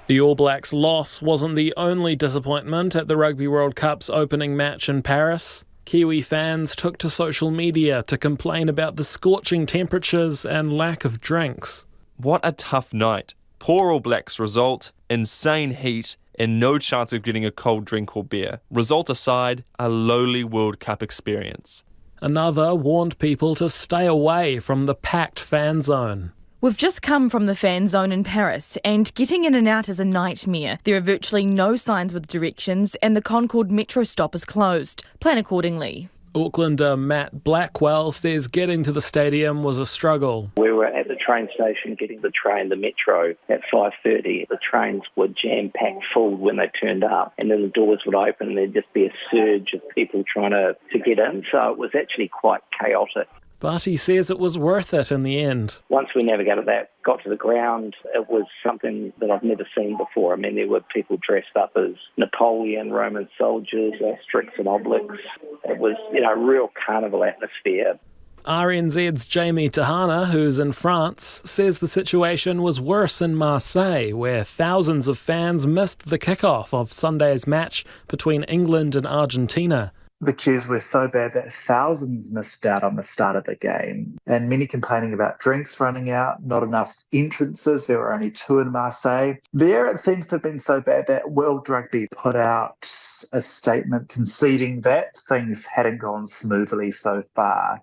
The All Blacks' loss wasn't the only disappointment at the Rugby World Cup's opening match in Paris. Kiwi fans took to social media to complain about the scorching temperatures and lack of drinks. What a tough night. Poor All Blacks result, insane heat, and no chance of getting a cold drink or beer. Result aside, a lowly World Cup experience. Another warned people to stay away from the packed fan zone. We've just come from the fan zone in Paris, and getting in and out is a nightmare. There are virtually no signs with directions, and the Concorde metro stop is closed. Plan accordingly. Aucklander Matt Blackwell says getting to the stadium was a struggle. We were at the train station getting the metro at 5:30. The trains were jam-packed full when they turned up, and then the doors would open and there'd just be a surge of people trying to get in. So it was actually quite chaotic. But he says it was worth it in the end. Once we navigated that, got to the ground, it was something that I've never seen before. I mean, there were people dressed up as Napoleon, Roman soldiers, Asterix and Obelix. It was, a real carnival atmosphere. RNZ's Jamie Tahana, who's in France, says the situation was worse in Marseille, where thousands of fans missed the kickoff of Sunday's match between England and Argentina. The queues were so bad that thousands missed out on the start of the game, and many complaining about drinks running out, not enough entrances. There were only 2 in Marseille. There it seems to have been so bad that World Rugby put out a statement conceding that things hadn't gone smoothly so far.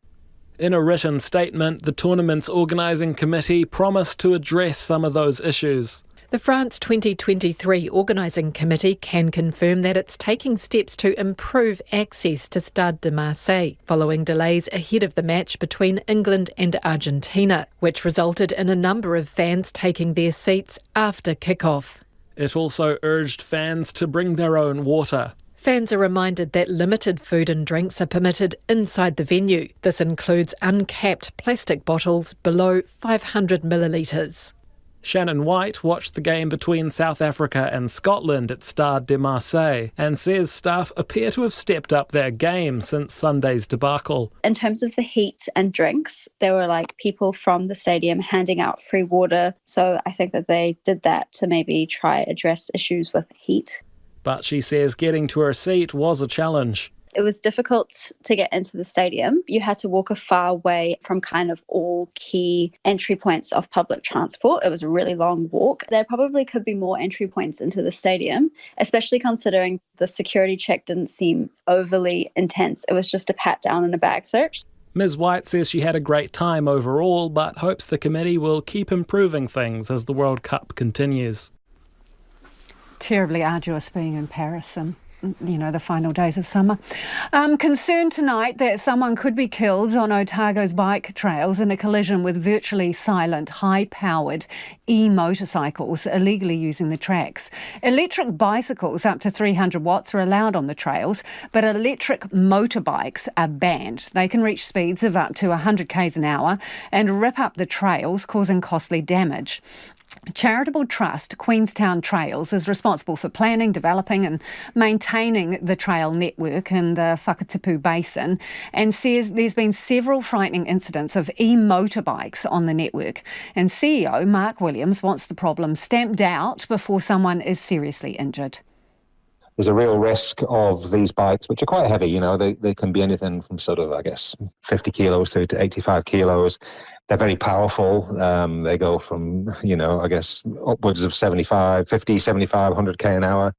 In a written statement, the tournament's organising committee promised to address some of those issues. The France 2023 Organising Committee can confirm that it's taking steps to improve access to Stade de Marseille following delays ahead of the match between England and Argentina, which resulted in a number of fans taking their seats after kick-off. It also urged fans to bring their own water. Fans are reminded that limited food and drinks are permitted inside the venue. This includes uncapped plastic bottles below 500 millilitres. Shannon White watched the game between South Africa and Scotland at Stade de Marseille and says staff appear to have stepped up their game since Sunday's debacle. In terms of the heat and drinks, there were people from the stadium handing out free water. So I think that they did that to maybe try address issues with heat. But she says getting to her seat was a challenge. It was difficult to get into the stadium. You had to walk a far way from kind of all key entry points of public transport. It was a really long walk. There probably could be more entry points into the stadium, especially considering the security check didn't seem overly intense. It was just a pat down and a bag search. Ms. White says she had a great time overall, but hopes the committee will keep improving things as the World Cup continues. Terribly arduous being in Paris and the final days of summer. Concern tonight that someone could be killed on Otago's bike trails in a collision with virtually silent, high-powered e-motorcycles illegally using the tracks. Electric bicycles up to 300 watts are allowed on the trails, but electric motorbikes are banned. They can reach speeds of up to 100 k's an hour and rip up the trails, causing costly damage. Charitable trust Queenstown Trails is responsible for planning, developing and maintaining the trail network in the Whakatipu Basin and says there's been several frightening incidents of e-motorbikes on the network. And CEO Mark Williams wants the problem stamped out before someone is seriously injured. There's a real risk of these bikes, which are quite heavy, they can be anything from 50 kilos to 85 kilos. They're very powerful. They go from, upwards of 50, 75, 100k an hour.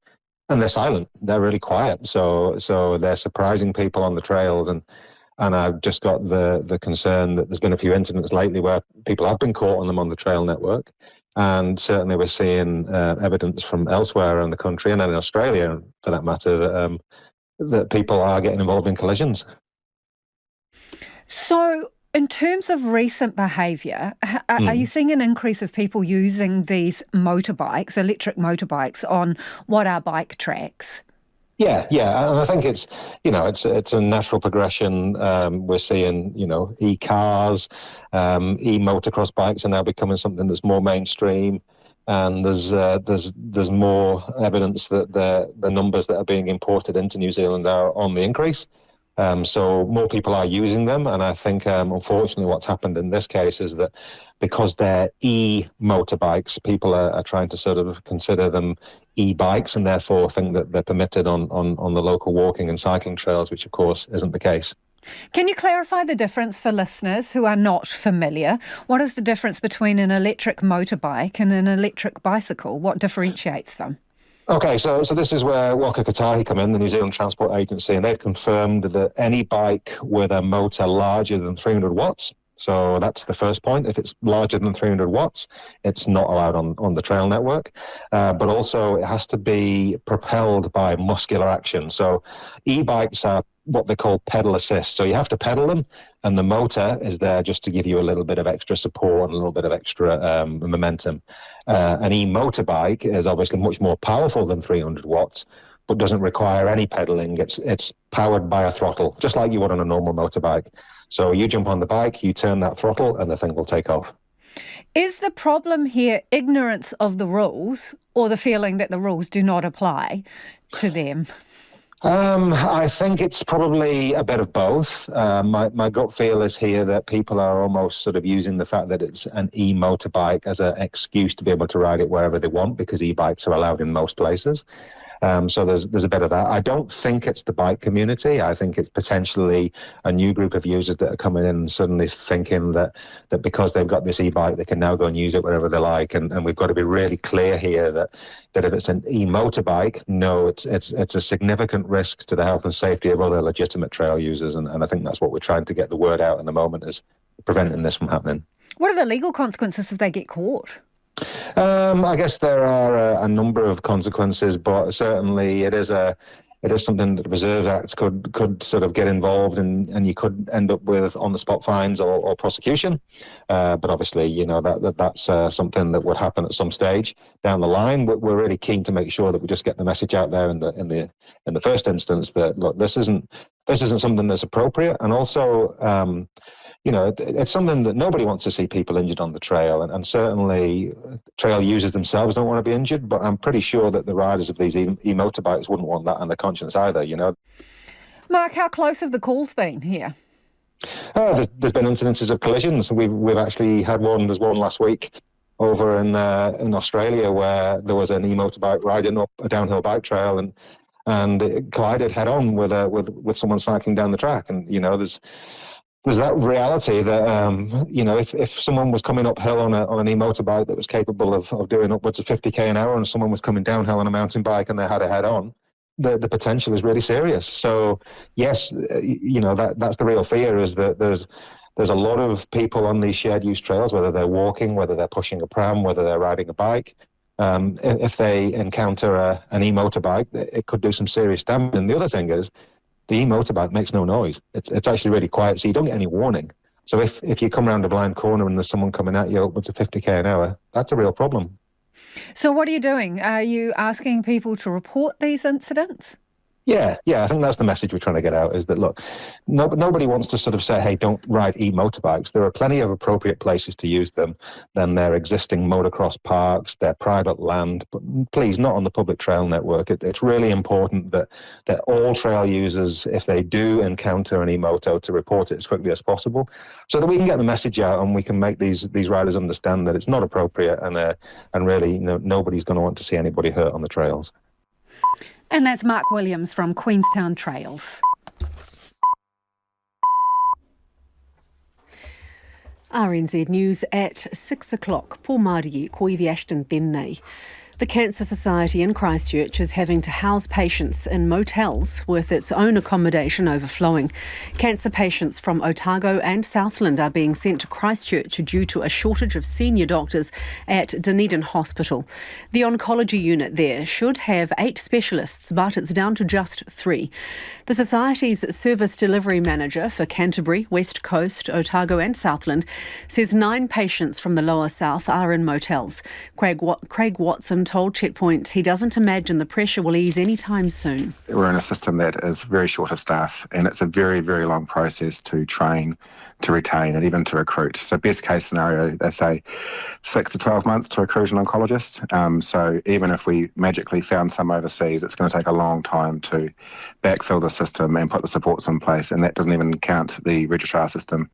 And they're silent. They're really quiet. So they're surprising people on the trails. And I've just got the concern that there's been a few incidents lately where people have been caught on them on the trail network. And certainly we're seeing evidence from elsewhere around the country and in Australia, for that matter, that people are getting involved in collisions. So In terms of recent behaviour, are you seeing an increase of people using these motorbikes, electric motorbikes, on what are bike tracks? Yeah, and I think it's a natural progression. We're seeing e-cars, e-motocross bikes are now becoming something that's more mainstream, and there's more evidence that the numbers that are being imported into New Zealand are on the increase. So more people are using them, and I think unfortunately what's happened in this case is that because they're e-motorbikes, people are trying to sort of consider them e-bikes and therefore think that they're permitted on the local walking and cycling trails, which of course isn't the case. Can you clarify the difference for listeners who are not familiar? What is the difference between an electric motorbike and an electric bicycle? What differentiates them? Okay, so this is where Waka Kotahi come in, the New Zealand Transport Agency, and they've confirmed that any bike with a motor larger than 300 watts, so that's the first point. If it's larger than 300 watts, it's not allowed on the trail network. But also it has to be propelled by muscular action. So e-bikes are what they call pedal assist. So you have to pedal them, and the motor is there just to give you a little bit of extra support and a little bit of extra momentum. An e-motorbike is obviously much more powerful than 300 watts, but doesn't require any pedaling. It's powered by a throttle, just like you would on a normal motorbike. So you jump on the bike, you turn that throttle, and the thing will take off. Is the problem here ignorance of the rules, or the feeling that the rules do not apply to them? I think it's probably a bit of both. My gut feel is here that people are almost sort of using the fact that it's an e-motorbike as an excuse to be able to ride it wherever they want, because e-bikes are allowed in most places. So there's a bit of that. I don't think it's the bike community. I think it's potentially a new group of users that are coming in and suddenly thinking that because they've got this e-bike, they can now go and use it wherever they like. And we've got to be really clear here that if it's an e-motorbike, no, it's a significant risk to the health and safety of other legitimate trail users. And I think that's what we're trying to get the word out in the moment, is preventing this from happening. What are the legal consequences if they get caught? I guess there are a number of consequences, but certainly it is something that the Reserve Act could sort of get involved in, and you could end up with on-the-spot fines or prosecution. But obviously, that's something that would happen at some stage down the line. We're really keen to make sure that we just get the message out there in the first instance that, look, this isn't something that's appropriate, and also. It's something that nobody wants to see people injured on the trail, and certainly trail users themselves don't want to be injured, but I'm pretty sure that the riders of these e-motorbikes wouldn't want that on their conscience either, Mark, how close have the calls been here? There's been incidences of collisions. We've actually had one. There's one last week over in Australia where there was an e-motorbike riding up a downhill bike trail and it collided head on with someone cycling down the track, and there's that reality that, if someone was coming uphill on an e-motorbike that was capable of doing upwards of 50k an hour, and someone was coming downhill on a mountain bike and they had a head-on, the potential is really serious. So, yes, that's the real fear, is that there's a lot of people on these shared use trails, whether they're walking, whether they're pushing a pram, whether they're riding a bike. If they encounter an e-motorbike, it could do some serious damage. And the other thing is, the e-motorbike makes no noise. It's actually really quiet, so you don't get any warning. So if you come around a blind corner and there's someone coming at you upwards of 50k an hour, that's a real problem. So what are you doing? Are you asking people to report these incidents? Yeah, I think that's the message we're trying to get out, is that, look, nobody wants to sort of say, hey, don't ride e-motorbikes. There are plenty of appropriate places to use them than their existing motocross parks, their private land, but please, not on the public trail network. It's really important that all trail users, if they do encounter an e-moto, to report it as quickly as possible, so that we can get the message out and we can make these riders understand that it's not appropriate, and really, nobody's going to want to see anybody hurt on the trails. And that's Mark Williams from Queenstown Trails. RNZ News at 6 o'clock. Paul Mārie, ko iwi Ashton tēnei. The Cancer Society in Christchurch is having to house patients in motels with its own accommodation overflowing. Cancer patients from Otago and Southland are being sent to Christchurch due to a shortage of senior doctors at Dunedin Hospital. The oncology unit there should have 8 specialists, but it's down to just 3. The Society's service delivery manager for Canterbury, West Coast, Otago and Southland says 9 patients from the lower south are in motels. Craig Watson told Checkpoint he doesn't imagine the pressure will ease anytime soon. We're in a system that is very short of staff, and it's a very, very long process to train, to retain and even to recruit. So best case scenario, they say 6 to 12 months to recruit an oncologist. So even if we magically found some overseas, it's going to take a long time to backfill the system and put the supports in place, and that doesn't even count the registrar system.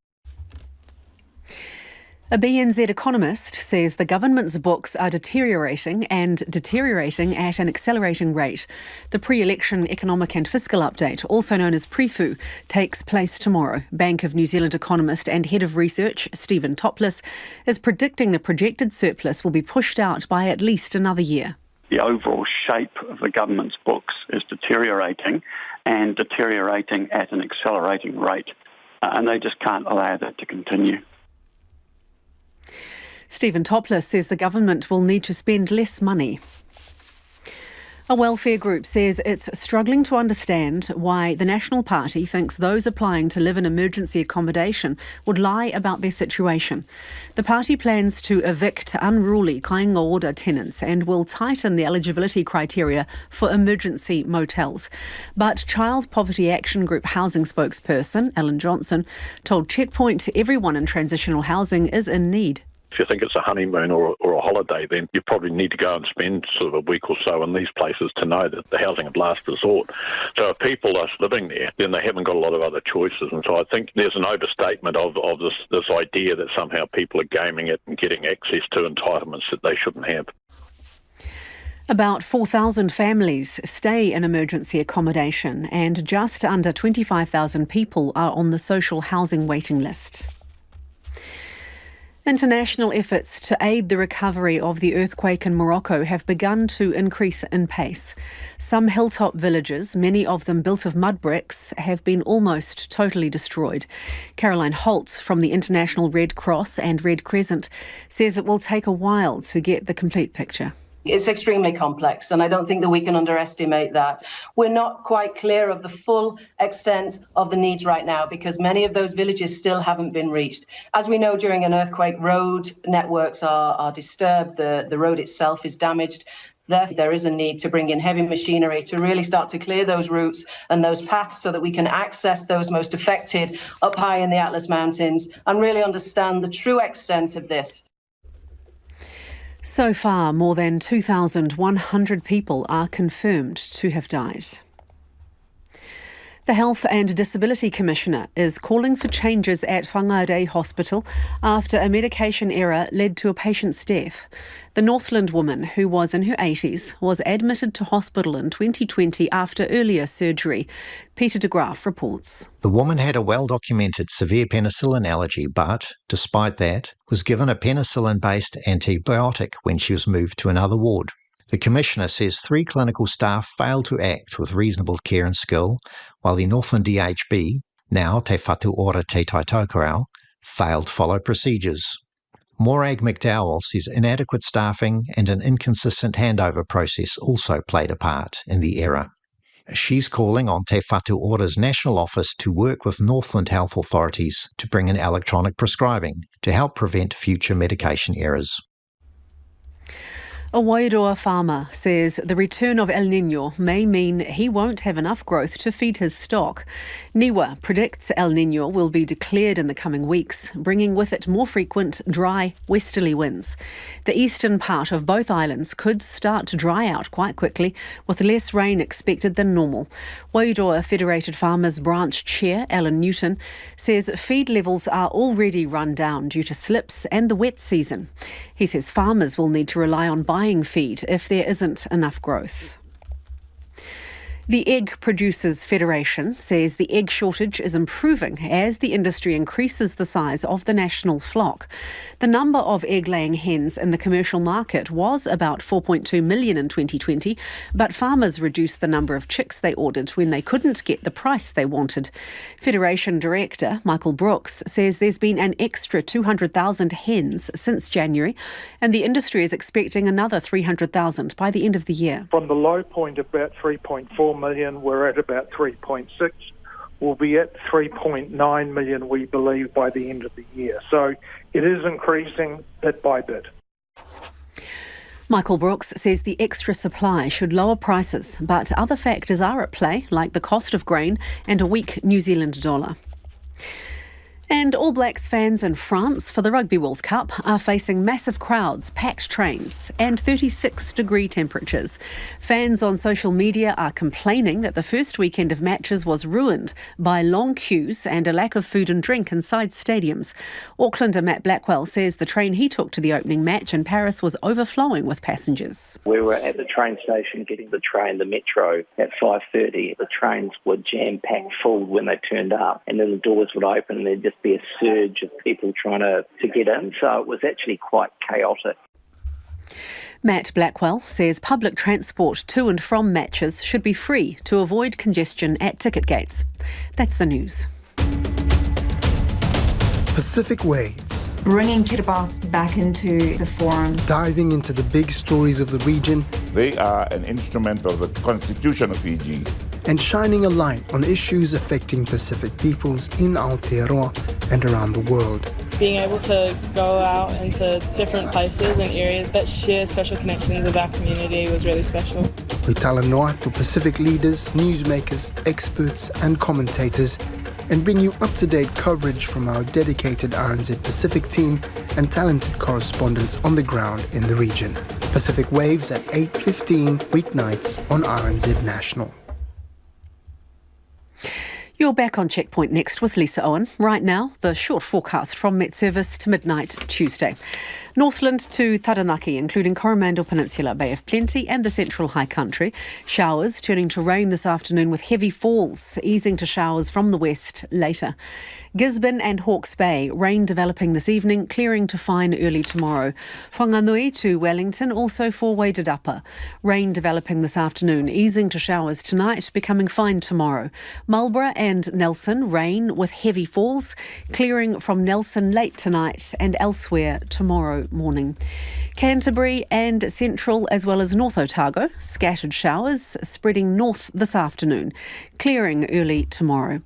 A BNZ economist says the government's books are deteriorating at an accelerating rate. The pre-election economic and fiscal update, also known as PREFU, takes place tomorrow. Bank of New Zealand economist and head of research, Stephen Topless, is predicting the projected surplus will be pushed out by at least another year. The overall shape of the government's books is deteriorating and deteriorating at an accelerating rate. And they just can't allow that to continue. Stephen Topless says the government will need to spend less money. A welfare group says it's struggling to understand why the National Party thinks those applying to live in emergency accommodation would lie about their situation. The party plans to evict unruly Kainga Ora tenants and will tighten the eligibility criteria for emergency motels. But Child Poverty Action Group housing spokesperson Ellen Johnson told Checkpoint everyone in transitional housing is in need. If you think it's a honeymoon or a holiday, then you probably need to go and spend sort of a week or so in these places to know that the housing of last resort. So if people are living there, then they haven't got a lot of other choices. And so I think there's an overstatement of this idea that somehow people are gaming it and getting access to entitlements that they shouldn't have. About 4,000 families stay in emergency accommodation and just under 25,000 people are on the social housing waiting list. International efforts to aid the recovery of the earthquake in Morocco have begun to increase in pace. Some hilltop villages, many of them built of mud bricks, have been almost totally destroyed. Caroline Holtz from the International Red Cross and Red Crescent says it will take a while to get the complete picture. It's extremely complex, and I don't think that we can underestimate that. We're not quite clear of the full extent of the needs right now because many of those villages still haven't been reached. As we know, during an earthquake, road networks are disturbed, the road itself is damaged. There is a need to bring in heavy machinery to really start to clear those routes and those paths so that we can access those most affected up high in the Atlas Mountains and really understand the true extent of this. So far, more than 2,100 people are confirmed to have died. The Health and Disability Commissioner is calling for changes at Whangarei Hospital after a medication error led to a patient's death. The Northland woman, who was in her 80s, was admitted to hospital in 2020 after earlier surgery. Peter de Graaf reports. The woman had a well-documented severe penicillin allergy, but, despite that, was given a penicillin-based antibiotic when she was moved to another ward. The Commissioner says 3 clinical staff failed to act with reasonable care and skill, while the Northland DHB, now Te Whatu Ora Te Taitaukarau, failed to follow procedures. Morag McDowell says inadequate staffing and an inconsistent handover process also played a part in the error. She's calling on Te Whatu Ora's national office to work with Northland health authorities to bring in electronic prescribing to help prevent future medication errors. A Wairoa farmer says the return of El Niño may mean he won't have enough growth to feed his stock. NIWA predicts El Niño will be declared in the coming weeks, bringing with it more frequent, dry, westerly winds. The eastern part of both islands could start to dry out quite quickly, with less rain expected than normal. Wairoa Federated Farmers Branch Chair Alan Newton says feed levels are already run down due to slips and the wet season. He says farmers will need to rely on buying feed if there isn't enough growth. The Egg Producers Federation says the egg shortage is improving as the industry increases the size of the national flock. The number of egg-laying hens in the commercial market was about 4.2 million in 2020, but farmers reduced the number of chicks they ordered when they couldn't get the price they wanted. Federation Director Michael Brooks says there's been an extra 200,000 hens since January, and the industry is expecting another 300,000 by the end of the year. From the low point of about 3.4 million, we're at about 3.6. We'll be at 3.9 million, we believe, by the end of the year. So it is increasing bit by bit. Michael Brooks says the extra supply should lower prices, but other factors are at play, like the cost of grain and a weak New Zealand dollar. And All Blacks fans in France for the Rugby World Cup are facing massive crowds, packed trains and 36-degree temperatures. Fans on social media are complaining that the first weekend of matches was ruined by long queues and a lack of food and drink inside stadiums. Aucklander Matt Blackwell says the train he took to the opening match in Paris was overflowing with passengers. We were at the train station getting the metro, at 5:30. The trains were jam-packed full when they turned up, and then the doors would open and there'd just be a surge of people trying to get in, so it was actually quite chaotic. Matt Blackwell says public transport to and from matches should be free to avoid congestion at ticket gates. That's the news. Pacific Waves. Bringing Kiribati back into the forum. Diving into the big stories of the region. They are an instrument of the Constitution of Fiji. And shining a light on issues affecting Pacific peoples in Aotearoa and around the world. Being able to go out into different places and areas that share special connections with our community was really special. We tala noa to Pacific leaders, newsmakers, experts and commentators, and bring you up-to-date coverage from our dedicated RNZ Pacific team and talented correspondents on the ground in the region. Pacific Waves at 8:15 weeknights on RNZ National. You're back on Checkpoint next with Lisa Owen. Right now, the short forecast from Met Service to midnight Tuesday. Northland to Taranaki, including Coromandel Peninsula, Bay of Plenty and the Central High Country. Showers turning to rain this afternoon with heavy falls, easing to showers from the west later. Gisborne and Hawke's Bay, rain developing this evening, clearing to fine early tomorrow. Whanganui to Wellington, also for Wairarapa. Rain developing this afternoon, easing to showers tonight, becoming fine tomorrow. Marlborough and Nelson, rain with heavy falls, clearing from Nelson late tonight and elsewhere tomorrow morning. Canterbury and Central as well as North Otago, scattered showers spreading north this afternoon, clearing early tomorrow.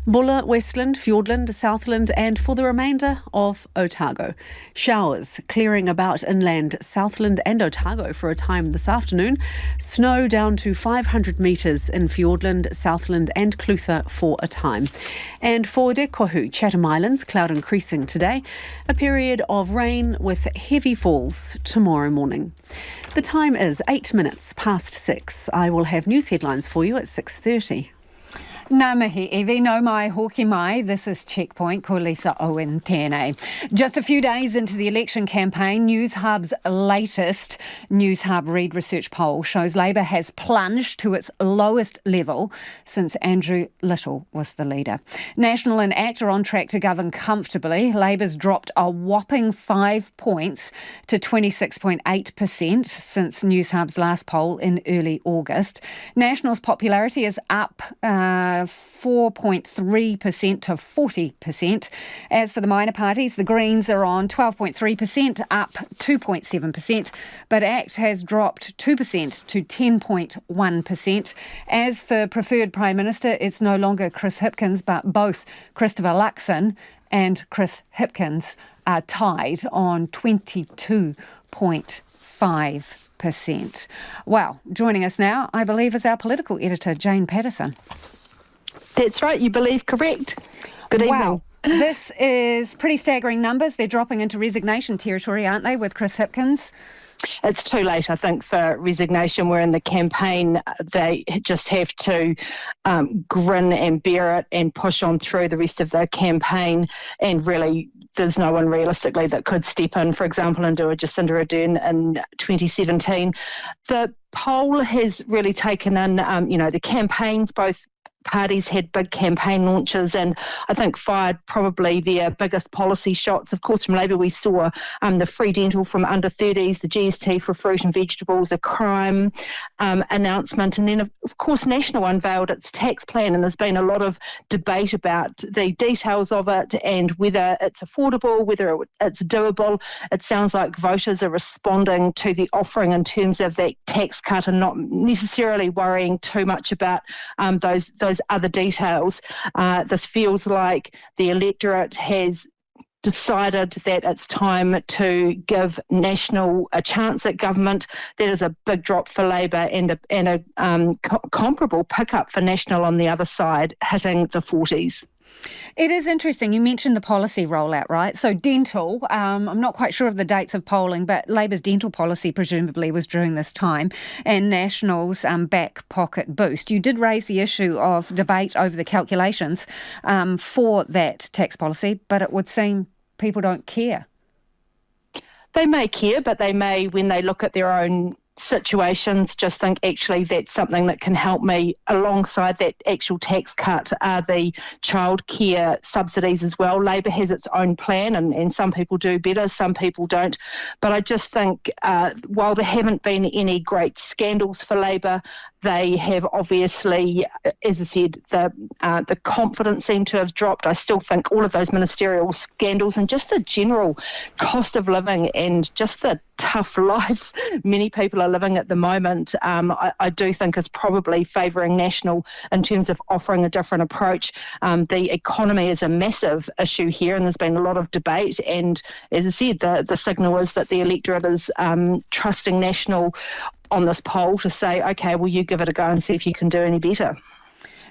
Bulla, Westland, Fiordland, Southland and for the remainder of Otago. Showers clearing about inland Southland and Otago for a time this afternoon. Snow down to 500 metres in Fiordland, Southland and Clutha for a time. And for Te Kohu, Chatham Islands, cloud increasing today. A period of rain with heavy falls tomorrow morning. The time is 8 minutes past 6. I will have news headlines for you at 6:30. Ngā mihi, Evie, no mai, hoki mai. This is Checkpoint, ko Lisa Owen tēnei. Just a few days into the election campaign, News Hub's latest News Hub Reid Research poll shows Labour has plunged to its lowest level since Andrew Little was the leader. National and ACT are on track to govern comfortably. Labour's dropped a whopping 5 points to 26.8% since News Hub's last poll in early August. National's popularity is up 4.3% to 40%. As for the minor parties, the Greens are on 12.3%, up 2.7%, but ACT has dropped 2% to 10.1%. As for preferred Prime Minister, it's no longer Chris Hipkins, but both Christopher Luxon and Chris Hipkins are tied on 22.5%. Well, joining us now, I believe, is our political editor, Jane Patterson. That's right, you believe correct. Good evening. Wow. This is pretty staggering numbers. They're dropping into resignation territory, aren't they, with Chris Hipkins? It's too late, I think, for resignation. We're in the campaign. They just have to grin and bear it and push on through the rest of the campaign. And really, there's no one realistically that could step in, for example, and do a Jacinda Ardern in 2017. The poll has really taken in, the campaigns. Both parties had big campaign launches and I think fired probably their biggest policy shots. Of course, from Labour we saw the free dental from under 30s, the GST for fruit and vegetables, a crime announcement, and then of course National unveiled its tax plan, and there's been a lot of debate about the details of it and whether it's affordable, whether it's doable. It sounds like voters are responding to the offering in terms of that tax cut and not necessarily worrying too much about those other details. This feels like the electorate has decided that it's time to give National a chance at government. That is a big drop for Labour and a comparable pickup for National on the other side, hitting the 40s. It is interesting. You mentioned the policy rollout, right? So dental, I'm not quite sure of the dates of polling, but Labour's dental policy presumably was during this time, and National's back pocket boost. You did raise the issue of debate over the calculations for that tax policy, but it would seem people don't care. They may care, but they may, when they look at their own situations, just think actually that's something that can help me. Alongside that actual tax cut are the childcare subsidies as well. Labour has its own plan and some people do better, some people don't. But I just think while there haven't been any great scandals for Labour, they have obviously, as I said, the confidence seemed to have dropped. I still think all of those ministerial scandals and just the general cost of living and just the tough lives many people are living at the moment, I do think is probably favouring National in terms of offering a different approach. The economy is a massive issue here and there's been a lot of debate, and as I said, the signal is that the electorate is trusting National on this poll to say, okay, well, you give it a go and see if you can do any better.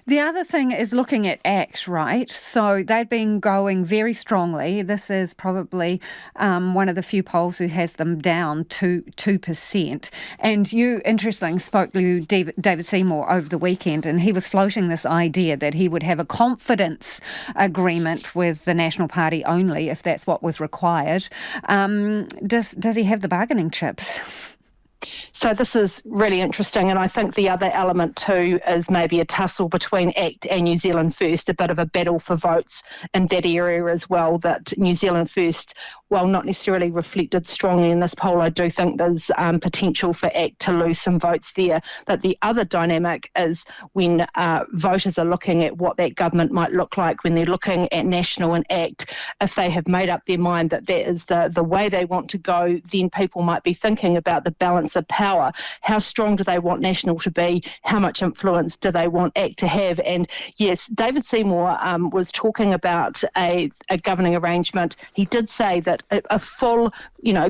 The other thing is looking at ACT, right? So they've been going very strongly. This is probably one of the few polls who has them down to 2%. And you, interestingly, spoke to David Seymour over the weekend, and he was floating this idea that he would have a confidence agreement with the National Party only if that's what was required. Does he have the bargaining chips? So this is really interesting, and I think the other element too is maybe a tussle between ACT and New Zealand First, a bit of a battle for votes in that area as well, that New Zealand First, while not necessarily reflected strongly in this poll, I do think there's potential for ACT to lose some votes there. But the other dynamic is when voters are looking at what that government might look like, when they're looking at National and ACT, if they have made up their mind that that is the way they want to go, then people might be thinking about the balance of power. How strong do they want National to be? How much influence do they want ACT to have? And yes, David Seymour was talking about a governing arrangement. He did say that a full,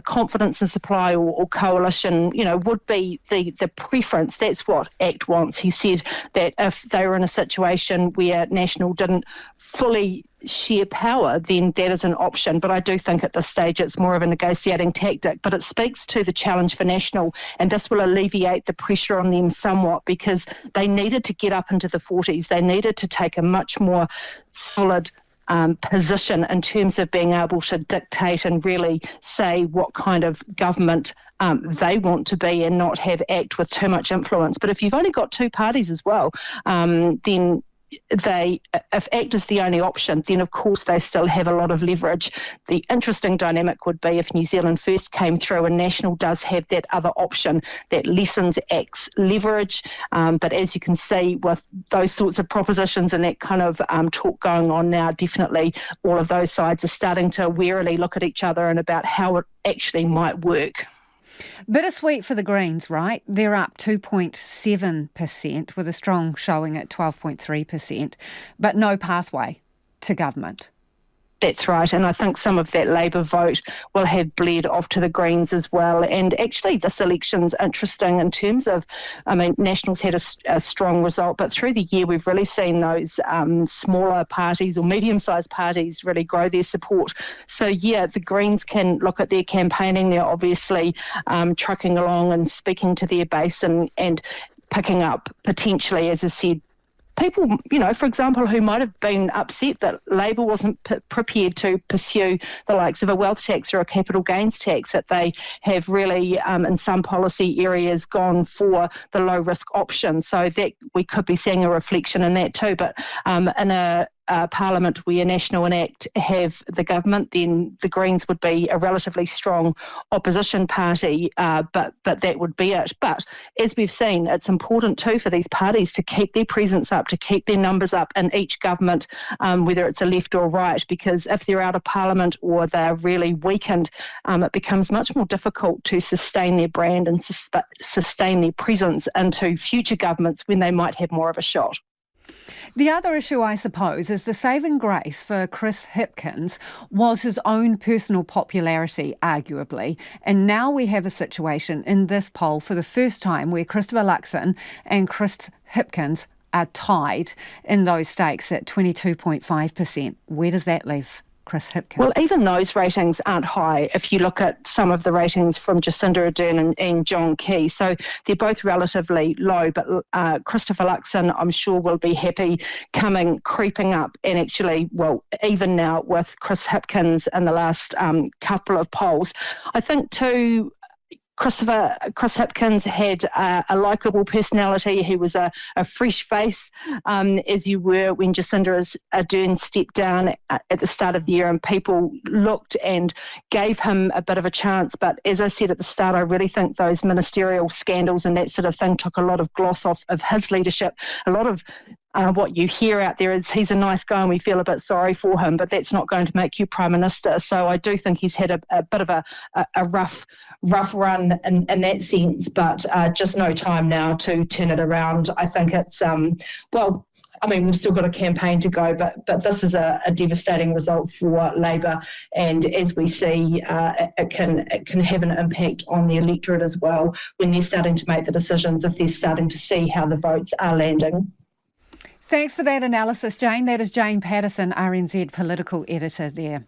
confidence in supply or coalition, would be the preference. That's what ACT wants. He said that if they were in a situation where National didn't fully share power, then that is an option. But I do think at this stage it's more of a negotiating tactic. But it speaks to the challenge for National, and this will alleviate the pressure on them somewhat, because they needed to get up into the 40s. They needed to take a much more solid position in terms of being able to dictate and really say what kind of government they want to be, and not have ACT with too much influence. But if you've only got two parties as well, then if ACT is the only option, then of course they still have a lot of leverage. The interesting dynamic would be if New Zealand First came through and National does have that other option that lessens ACT's leverage. But as you can see with those sorts of propositions and that kind of talk going on now, definitely all of those sides are starting to warily look at each other and about how it actually might work. Bittersweet for the Greens, right? They're up 2.7% with a strong showing at 12.3%, but no pathway to government. That's right, and I think some of that Labour vote will have bled off to the Greens as well. And actually, this election's interesting in terms of, Nationals had a strong result, but through the year we've really seen those smaller parties or medium-sized parties really grow their support. So yeah, the Greens can look at their campaigning. They're obviously trucking along and speaking to their base and picking up potentially, as I said, people, for example, who might have been upset that Labour wasn't prepared to pursue the likes of a wealth tax or a capital gains tax, that they have really, in some policy areas, gone for the low-risk option. So that we could be seeing a reflection in that too. But in a Parliament where National and ACT have the government, then the Greens would be a relatively strong opposition party, but that would be it. But as we've seen, it's important too for these parties to keep their presence up, to keep their numbers up in each government, whether it's a left or right, because if they're out of Parliament or they're really weakened, it becomes much more difficult to sustain their brand and sustain their presence into future governments when they might have more of a shot. The other issue, I suppose, is the saving grace for Chris Hipkins was his own personal popularity, arguably. And now we have a situation in this poll for the first time where Christopher Luxon and Chris Hipkins are tied in those stakes at 22.5%. Where does that leave Chris Hipkins? Well, even those ratings aren't high if you look at some of the ratings from Jacinda Ardern and John Key. So they're both relatively low, but Christopher Luxon, I'm sure, will be happy creeping up and actually, even now with Chris Hipkins in the last couple of polls. I think too, Chris Hipkins had a likeable personality. He was a fresh face, as you were when Jacinda Ardern stepped down at the start of the year, and people looked and gave him a bit of a chance. But as I said at the start, I really think those ministerial scandals and that sort of thing took a lot of gloss off of his leadership. A lot of what you hear out there is he's a nice guy and we feel a bit sorry for him, but that's not going to make you Prime Minister. So I do think he's had a bit of a rough run in that sense, but just no time now to turn it around. I think it's, we've still got a campaign to go, but this is a devastating result for Labour, and as we see, it can have an impact on the electorate as well when they're starting to make the decisions, if they're starting to see how the votes are landing. Thanks for that analysis, Jane. That is Jane Patterson, RNZ political editor there.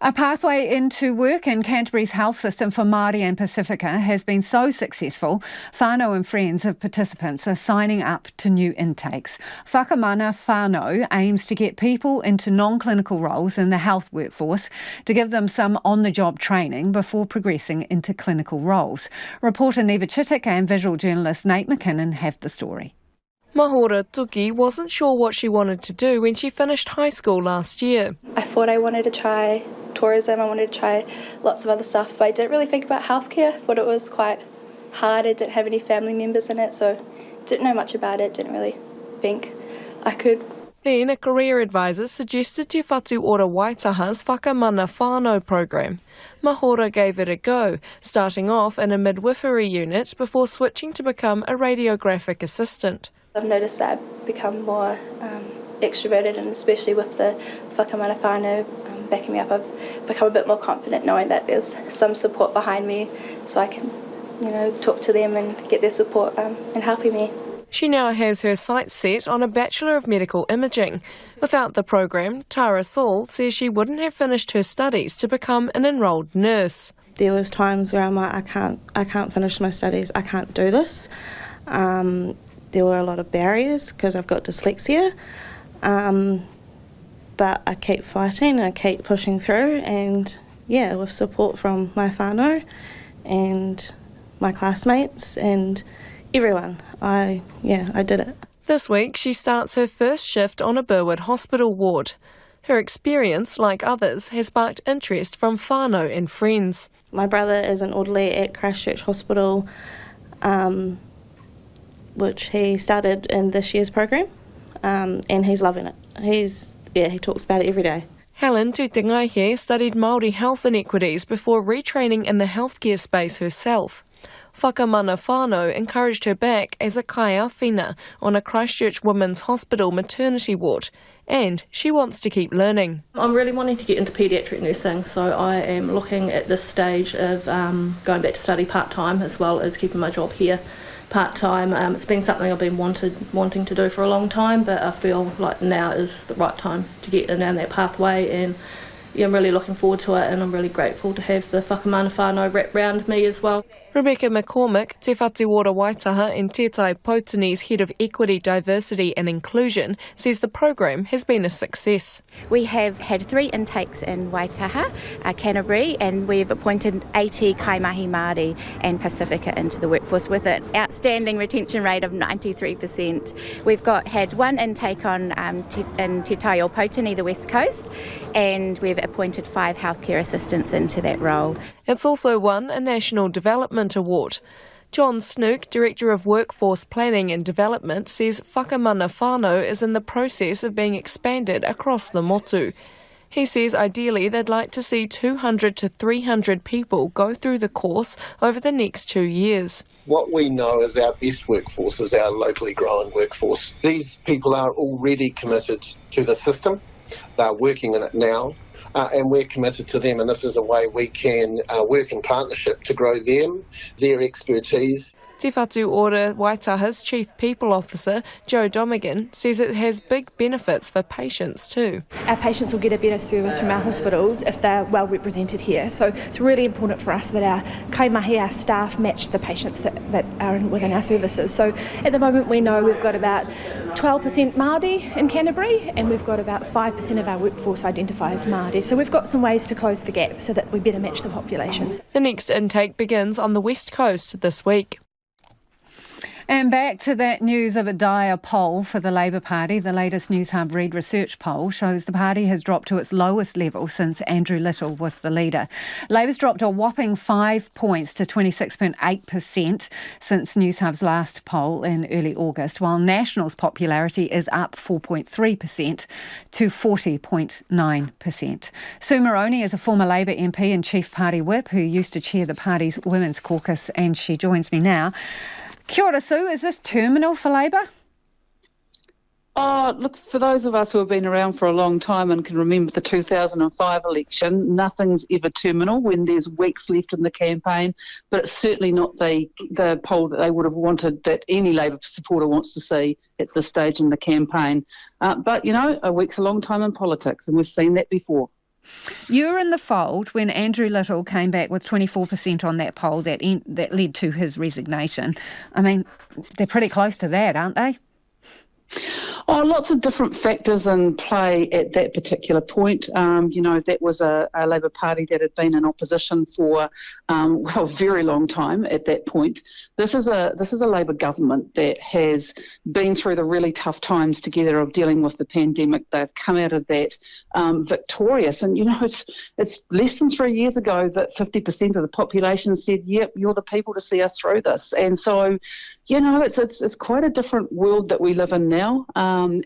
A pathway into work in Canterbury's health system for Māori and Pacifica has been so successful, whānau and friends of participants are signing up to new intakes. Whakamana Whānau aims to get people into non-clinical roles in the health workforce to give them some on-the-job training before progressing into clinical roles. Reporter Neva Chittick and visual journalist Nate McKinnon have the story. Mahora Tuki wasn't sure what she wanted to do when she finished high school last year. I thought I wanted to try tourism, I wanted to try lots of other stuff, but I didn't really think about healthcare. I thought it was quite hard. I didn't have any family members in it, so didn't know much about it, didn't really think I could. Then a career advisor suggested Te Whatu Ora Waitaha's Whakamana Whānau program. Mahora gave it a go, starting off in a midwifery unit before switching to become a radiographic assistant. I've noticed that I've become more extroverted, and especially with the Whakamana Whānau backing me up, I've become a bit more confident knowing that there's some support behind me, so I can, talk to them and get their support in helping me. She now has her sights set on a Bachelor of Medical Imaging. Without the program, Tara Saul says she wouldn't have finished her studies to become an enrolled nurse. There was times where I'm like, I can't finish my studies, I can't do this. There were a lot of barriers because I've got dyslexia, but I keep fighting, I keep pushing through, and with support from my whānau and my classmates and everyone, I did it. This week she starts her first shift on a Burwood hospital ward. Her experience, like others, has sparked interest from whānau and friends. My brother is an orderly at Christchurch Hospital, which he started in this year's program, and he's loving it. He talks about it every day. Helen Tutingaihe studied Māori health inequities before retraining in the healthcare space herself. Whakamana whānau encouraged her back as a kai awhina on a Christchurch Women's Hospital maternity ward, and she wants to keep learning. I'm really wanting to get into paediatric nursing, so I am looking at this stage of going back to study part-time as well as keeping my job here part-time. It's been something I've been wanting to do for a long time, but I feel like now is the right time to get down that pathway, and I'm really looking forward to it, and I'm really grateful to have the whakamana whānau wrapped around me as well. Rebecca McCormick, Te Whatu Ora Waitaha and Tētai Potani's Head of Equity, Diversity and Inclusion, says the program has been a success. We have had 3 intakes in Waitaha, Canterbury, and we've appointed 80 Kaimahi Māori and Pasifika into the workforce with an outstanding retention rate of 93%. We've had 1 intake in Te Tai o Potani, the West Coast, and we've appointed 5 healthcare assistants into that role. It's also won a National Development Award. John Snook, Director of Workforce Planning and Development, says whakamana whānau is in the process of being expanded across the motu. He says ideally they'd like to see 200 to 300 people go through the course over the next 2 years. What we know is our best workforce is our locally grown workforce. These people are already committed to the system. They're working in it now. And we're committed to them, and this is a way we can work in partnership to grow them, their expertise. Te Whatu Ora Waitaha's Chief People Officer, Joe Domigan, says it has big benefits for patients too. Our patients will get a better service from our hospitals if they're well represented here. So it's really important for us that our kaimahi, our staff, match the patients that are within our services. So at the moment we know we've got about 12% Māori in Canterbury, and we've got about 5% of our workforce identify as Māori. So we've got some ways to close the gap so that we better match the populations. The next intake begins on the West Coast this week. And back to that news of a dire poll for the Labour Party. The latest News Hub Read research poll shows the party has dropped to its lowest level since Andrew Little was the leader. Labour's dropped a whopping 5 points to 26.8% since News Hub's last poll in early August, while National's popularity is up 4.3% to 40.9%. Sue Moroney is a former Labour MP and Chief Party Whip who used to chair the party's Women's Caucus, and she joins me now. Kia ora, Sue. Is this terminal for Labour? Oh, look, for those of us who have been around for a long time and can remember the 2005 election, nothing's ever terminal when there's weeks left in the campaign, but it's certainly not the poll that they would have wanted, that any Labour supporter wants to see at this stage in the campaign. But, you know, a week's a long time in politics, and we've seen that before. You were in the fold when Andrew Little came back with 24% on that poll that led to his resignation. I mean, they're pretty close to that, aren't they? Oh, lots of different factors in play at that particular point. You know, that was a Labour Party that had been in opposition for a very long time at that point. This is a Labour government that has been through the really tough times together of dealing with the pandemic. They've come out of that victorious. And, you know, it's less than 3 years ago that 50% of the population said, yep, you're the people to see us through this. And so, you know, it's quite a different world that we live in now.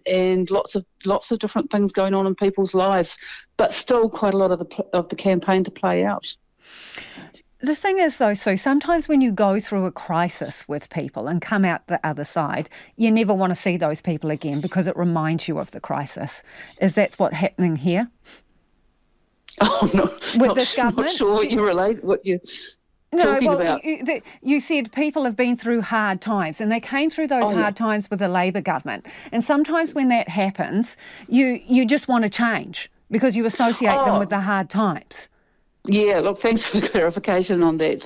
And lots of different things going on in people's lives, but still quite a lot of the campaign to play out. The thing is, though, Sue, sometimes when you go through a crisis with people and come out the other side, you never want to see those people again because it reminds you of the crisis. Is that what's happening here? Oh, no. With this government? Not sure what you relate, what you... No, well, you said people have been through hard times, and they came through those hard times with the Labour government. And sometimes when that happens, you just want to change because you associate them with the hard times. Yeah, look, thanks for the clarification on that.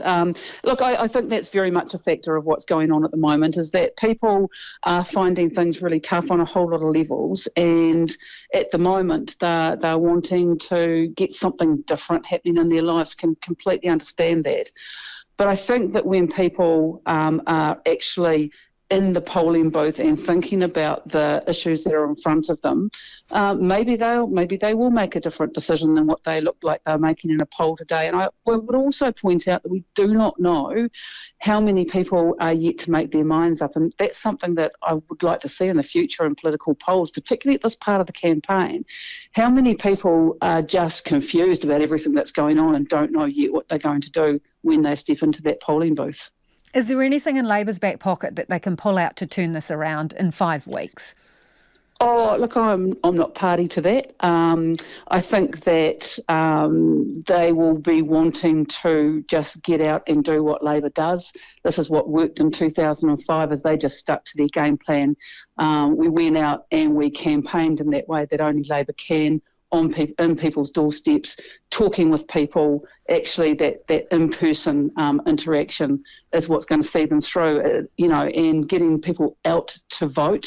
Look, I think that's very much a factor of what's going on at the moment, is that people are finding things really tough on a whole lot of levels, and at the moment they're wanting to get something different happening in their lives. Can completely understand that. But I think that when people are actually in the polling booth and thinking about the issues that are in front of them, maybe they will make a different decision than what they look like they're making in a poll today. And I would also point out that we do not know how many people are yet to make their minds up, and that's something that I would like to see in the future in political polls, particularly at this part of the campaign. How many people are just confused about everything that's going on and don't know yet what they're going to do when they step into that polling booth? Is there anything in Labor's back pocket that they can pull out to turn this around in 5 weeks? Oh, look, I'm not party to that. I think that they will be wanting to just get out and do what Labor does. This is what worked in 2005, is they just stuck to their game plan. We went out and we campaigned in that way that only Labor can, in people's doorsteps, talking with people. Actually, that in-person interaction is what's going to see them through, and getting people out to vote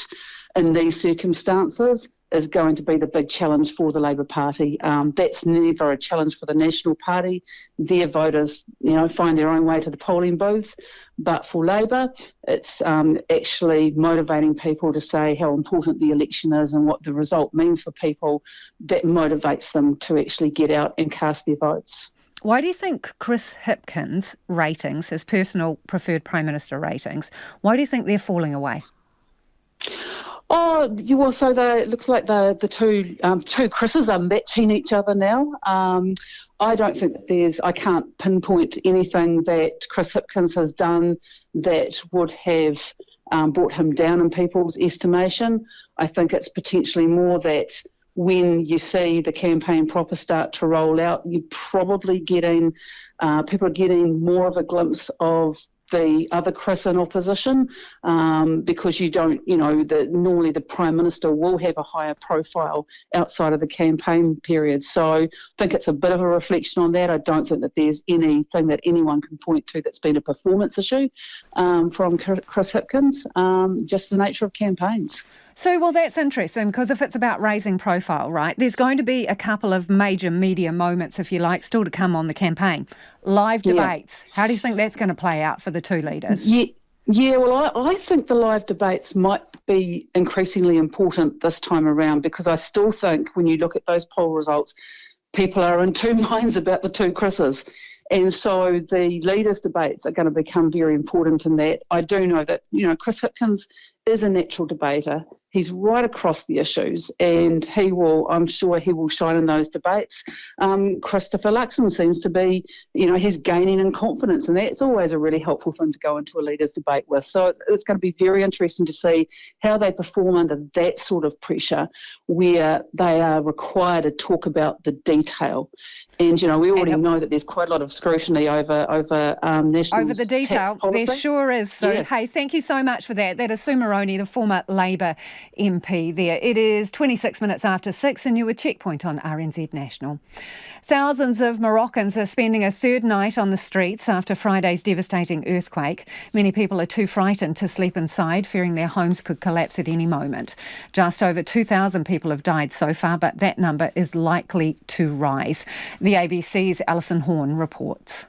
in these circumstances is going to be the big challenge for the Labor Party. That's never a challenge for the National Party. Their voters, find their own way to the polling booths. But for Labor, it's actually motivating people to say how important the election is and what the result means for people. That motivates them to actually get out and cast their votes. Why do you think Chris Hipkins' ratings, his personal preferred Prime Minister ratings, why do you think they're falling away? Oh, well, so it looks like the two Chris's are matching each other now. I don't think that I can't pinpoint anything that Chris Hipkins has done that would have brought him down in people's estimation. I think it's potentially more that when you see the campaign proper start to roll out, you're probably getting, people are getting more of a glimpse of the other Chris in opposition, because you don't, normally the Prime Minister will have a higher profile outside of the campaign period. So I think it's a bit of a reflection on that. I don't think that there's anything that anyone can point to that's been a performance issue from Chris Hipkins, just the nature of campaigns. So, well, that's interesting, because if it's about raising profile, right, there's going to be a couple of major media moments, if you like, still to come on the campaign. Live debates. How do you think that's going to play out for the two leaders? Yeah, well, I think the live debates might be increasingly important this time around, because I still think when you look at those poll results, people are in two minds about the two Chris's. And so the leaders' debates are going to become very important in that. I do know that, Chris Hipkins is a natural debater. He's right across the issues, and I'm sure he will shine in those debates. Christopher Luxon seems to be, he's gaining in confidence, and that's always a really helpful thing to go into a leaders' debate with. So it's going to be very interesting to see how they perform under that sort of pressure, where they are required to talk about the detail. And, we already know that there's quite a lot of scrutiny over national over the detail. There sure is. So, Hey, thank you so much for that. That is Sue Moroney, the former Labor MP there. It is 26 minutes after 6 and you're with Checkpoint on RNZ National. Thousands of Moroccans are spending a third night on the streets after Friday's devastating earthquake. Many people are too frightened to sleep inside, fearing their homes could collapse at any moment. Just over 2,000 people have died so far, but that number is likely to rise. The ABC's Alison Horn reports.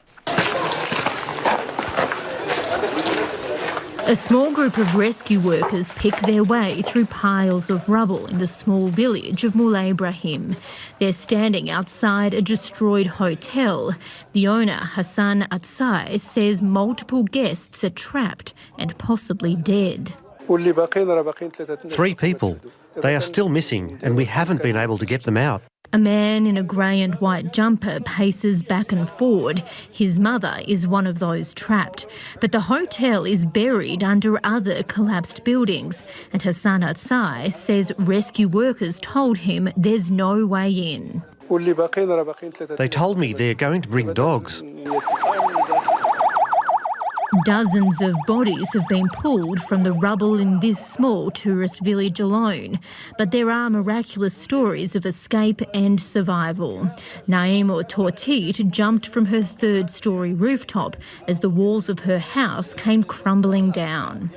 A small group of rescue workers pick their way through piles of rubble in the small village of Moulay Ibrahim. They're standing outside a destroyed hotel. The owner, Hassan Atsai, says multiple guests are trapped and possibly dead. 3 people. They are still missing and we haven't been able to get them out. A man in a grey and white jumper paces back and forward. His mother is one of those trapped. But the hotel is buried under other collapsed buildings. And Hassan Atsai says rescue workers told him there's no way in. They told me they're going to bring dogs. Dozens of bodies have been pulled from the rubble in this small tourist village alone. But there are miraculous stories of escape and survival. Naima Tortit jumped from her 3rd-storey rooftop as the walls of her house came crumbling down.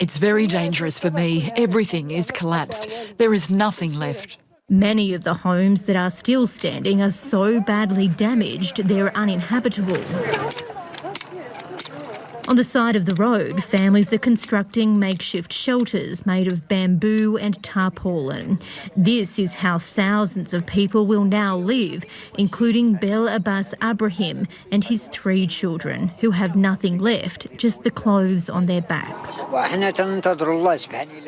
It's very dangerous for me. Everything is collapsed. There is nothing left. Many of the homes that are still standing are so badly damaged they're uninhabitable. On the side of the road, families are constructing makeshift shelters made of bamboo and tarpaulin. This is how thousands of people will now live, including Bel Abbas Abrahim and his 3 children, who have nothing left, just the clothes on their backs.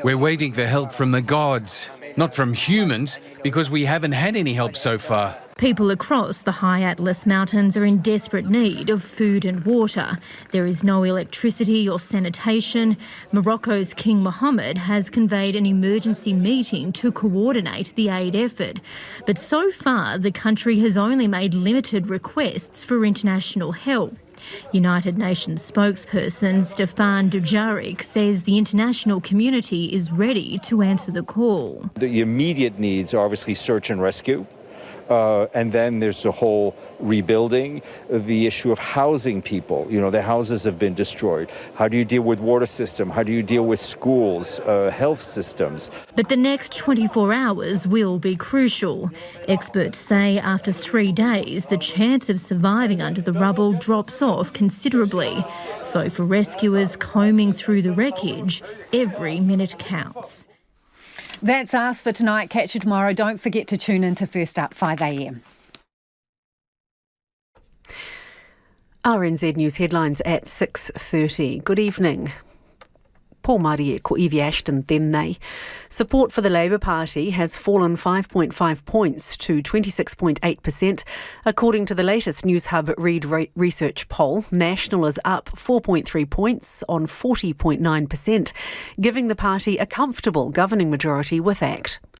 We're waiting for help from the gods, not from humans, because we haven't had any help so far. People across the high Atlas Mountains are in desperate need of food and water. There is no electricity or sanitation. Morocco's King Mohammed has convened an emergency meeting to coordinate the aid effort. But so far, the country has only made limited requests for international help. United Nations spokesperson Stefan Dujarric says the international community is ready to answer the call. The immediate needs are obviously search and rescue. And then there's the whole rebuilding, the issue of housing people. You know, their houses have been destroyed. How do you deal with water system? How do you deal with schools, health systems? But the next 24 hours will be crucial. Experts say after 3 days, the chance of surviving under the rubble drops off considerably. So for rescuers combing through the wreckage, every minute counts. That's us for tonight. Catch you tomorrow. Don't forget to tune in to First Up 5 a.m. RNZ News headlines at 6:30. Good evening. Paul Marie ko Evie Ashton tēnei. Support for the Labour Party has fallen 5.5 points to 26.8%. According to the latest News Hub Reid research poll, National is up 4.3 points on 40.9%, giving the party a comfortable governing majority with ACT.